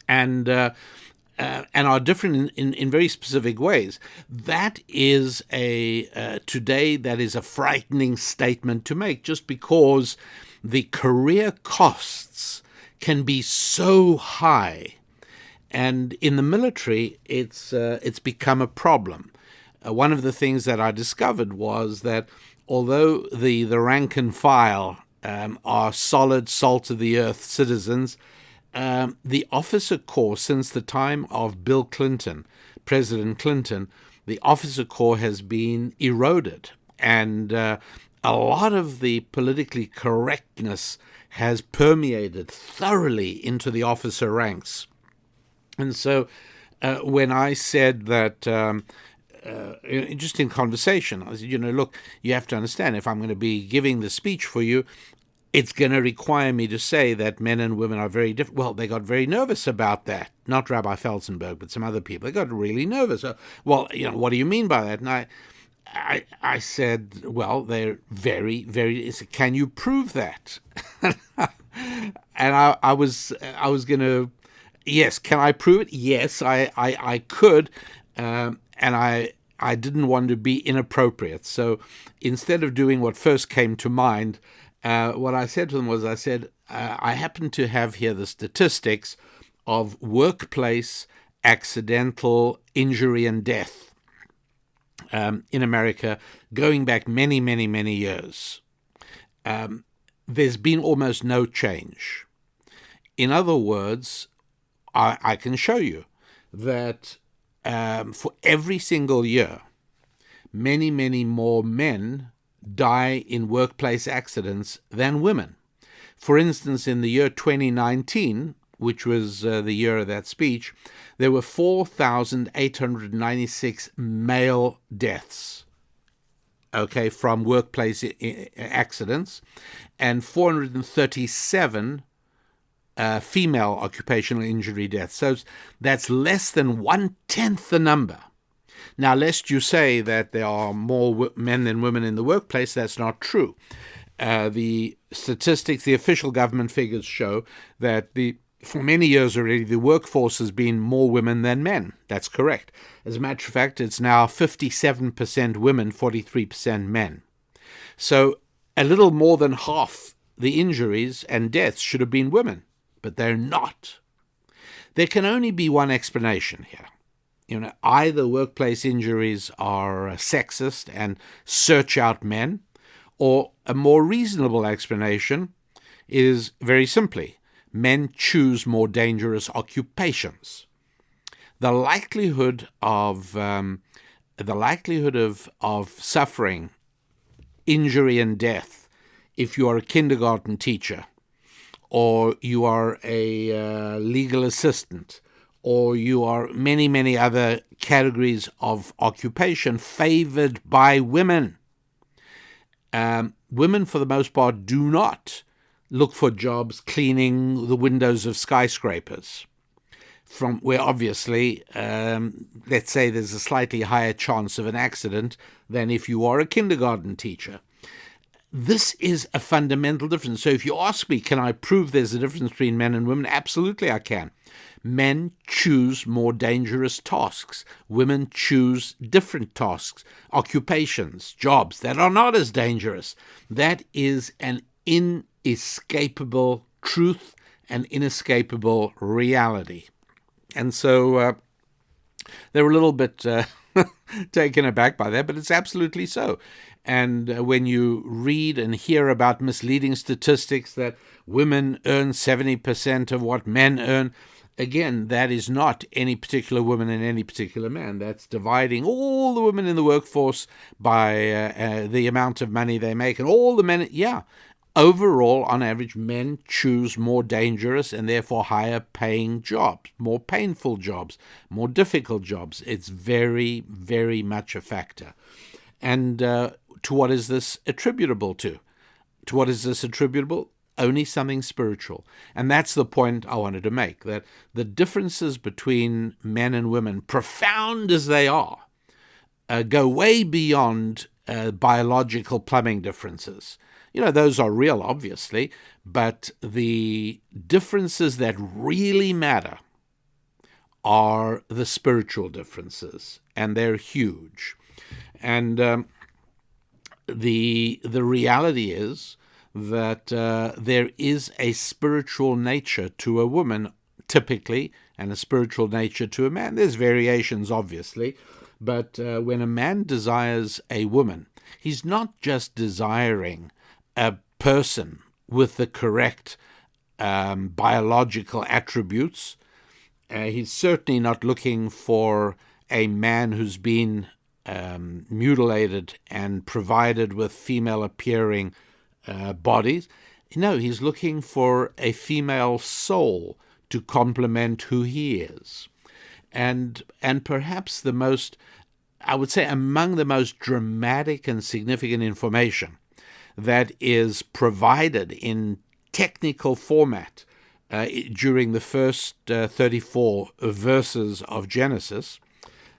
and are different in very specific ways. That is today that is a frightening statement to make, just because the career costs can be so high, and in the military, it's become a problem. One of the things that I discovered was that although the rank and file are solid, salt of the earth citizens, the officer corps, since the time of Bill Clinton, President Clinton, the officer corps has been eroded, and a lot of the politically correctness has permeated thoroughly into the officer ranks. And so when I said that, just in conversation, I said, look, you have to understand, if I'm going to be giving the speech for you, it's going to require me to say that men and women are very different. Well, they got very nervous about that. Not Rabbi Felsenberg, but some other people. They got really nervous. Well, what do you mean by that? And I said, well, they're very, very. Can you prove that? And I was going to, yes. Can I prove it? Yes, I could, and I didn't want to be inappropriate. So instead of doing what first came to mind, what I said to them was, I happen to have here the statistics of workplace accidental injury and death in America going back many, many, many years. There's been almost no change. In other words, I can show you that for every single year, many, many more men die in workplace accidents than women. For instance, in the year 2019, which was the year of that speech, there were 4,896 male deaths, from workplace accidents, and 437 female occupational injury deaths. So that's less than 1/10 the number. Now, lest you say that there are more men than women in the workplace, that's not true. The statistics, the official government figures show that for many years already, the workforce has been more women than men. That's correct. As a matter of fact, it's now 57% women, 43% men. So a little more than half the injuries and deaths should have been women, but they're not. There can only be one explanation here. Either workplace injuries are sexist and search out men, or a more reasonable explanation is very simply, men choose more dangerous occupations. The likelihood of suffering injury and death if you are a kindergarten teacher, or you are a legal assistant, or you are many, many other categories of occupation favored by women. women, for the most part, do not look for jobs cleaning the windows of skyscrapers, from where obviously, let's say there's a slightly higher chance of an accident than if you are a kindergarten teacher. This is a fundamental difference. So if you ask me, can I prove there's a difference between men and women? Absolutely I can. Men choose more dangerous tasks. Women choose different tasks, occupations, jobs that are not as dangerous. That is an inescapable truth, an inescapable reality. And so they were a little bit taken aback by that, but it's absolutely so. And when you read and hear about misleading statistics that women earn 70% of what men earn, again, that is not any particular woman and any particular man. That's dividing all the women in the workforce by the amount of money they make. And all the men, overall, on average, men choose more dangerous and therefore higher paying jobs, more painful jobs, more difficult jobs. It's very, very much a factor. And to what is this attributable to? To what is this attributable? Only something spiritual. And that's the point I wanted to make, that the differences between men and women, profound as they are, go way beyond biological plumbing differences. Those are real, obviously, but the differences that really matter are the spiritual differences, and they're huge. And the reality is that there is a spiritual nature to a woman, typically, and a spiritual nature to a man. There's variations, obviously, but when a man desires a woman, he's not just desiring a person with the correct biological attributes. He's certainly not looking for a man who's been mutilated and provided with female-appearing bodies. No, he's looking for a female soul to complement who he is. And perhaps the most, I would say, among the most dramatic and significant information that is provided in technical format during the first 34 verses of Genesis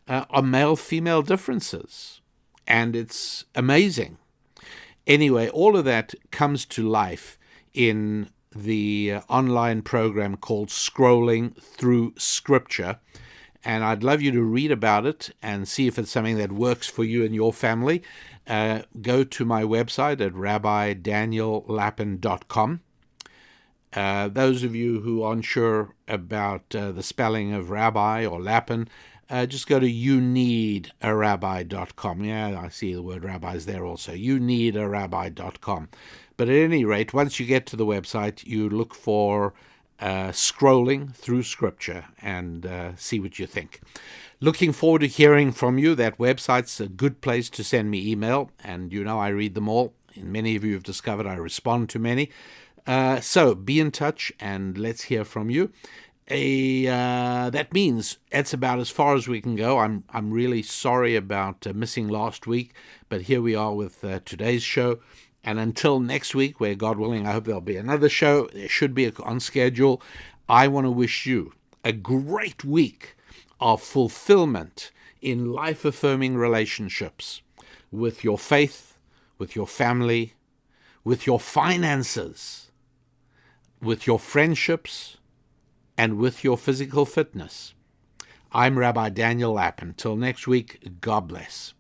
are male-female differences. And it's amazing. Anyway, all of that comes to life in the online program called Scrolling Through Scripture. And I'd love you to read about it and see if it's something that works for you and your family. Go to my website at rabbidaniellapin.com. Those of you who aren't sure about the spelling of rabbi or Lapin, just go to youneedarabbi.com. Yeah, I see the word rabbi is there also. Youneedarabbi.com. But at any rate, once you get to the website, you look for Scrolling Through Scripture and see what you think. Looking forward to hearing from you. That website's a good place to send me email, and I read them all. And many of you have discovered I respond to many. So be in touch and let's hear from you. That means that's about as far as we can go. I'm really sorry about missing last week, but here we are with today's show. And until next week, where God willing, I hope there'll be another show. There should be on schedule. I want to wish you a great week of fulfillment in life-affirming relationships with your faith, with your family, with your finances, with your friendships, and with your physical fitness. I'm Rabbi Daniel Lapin. Till next week, God bless.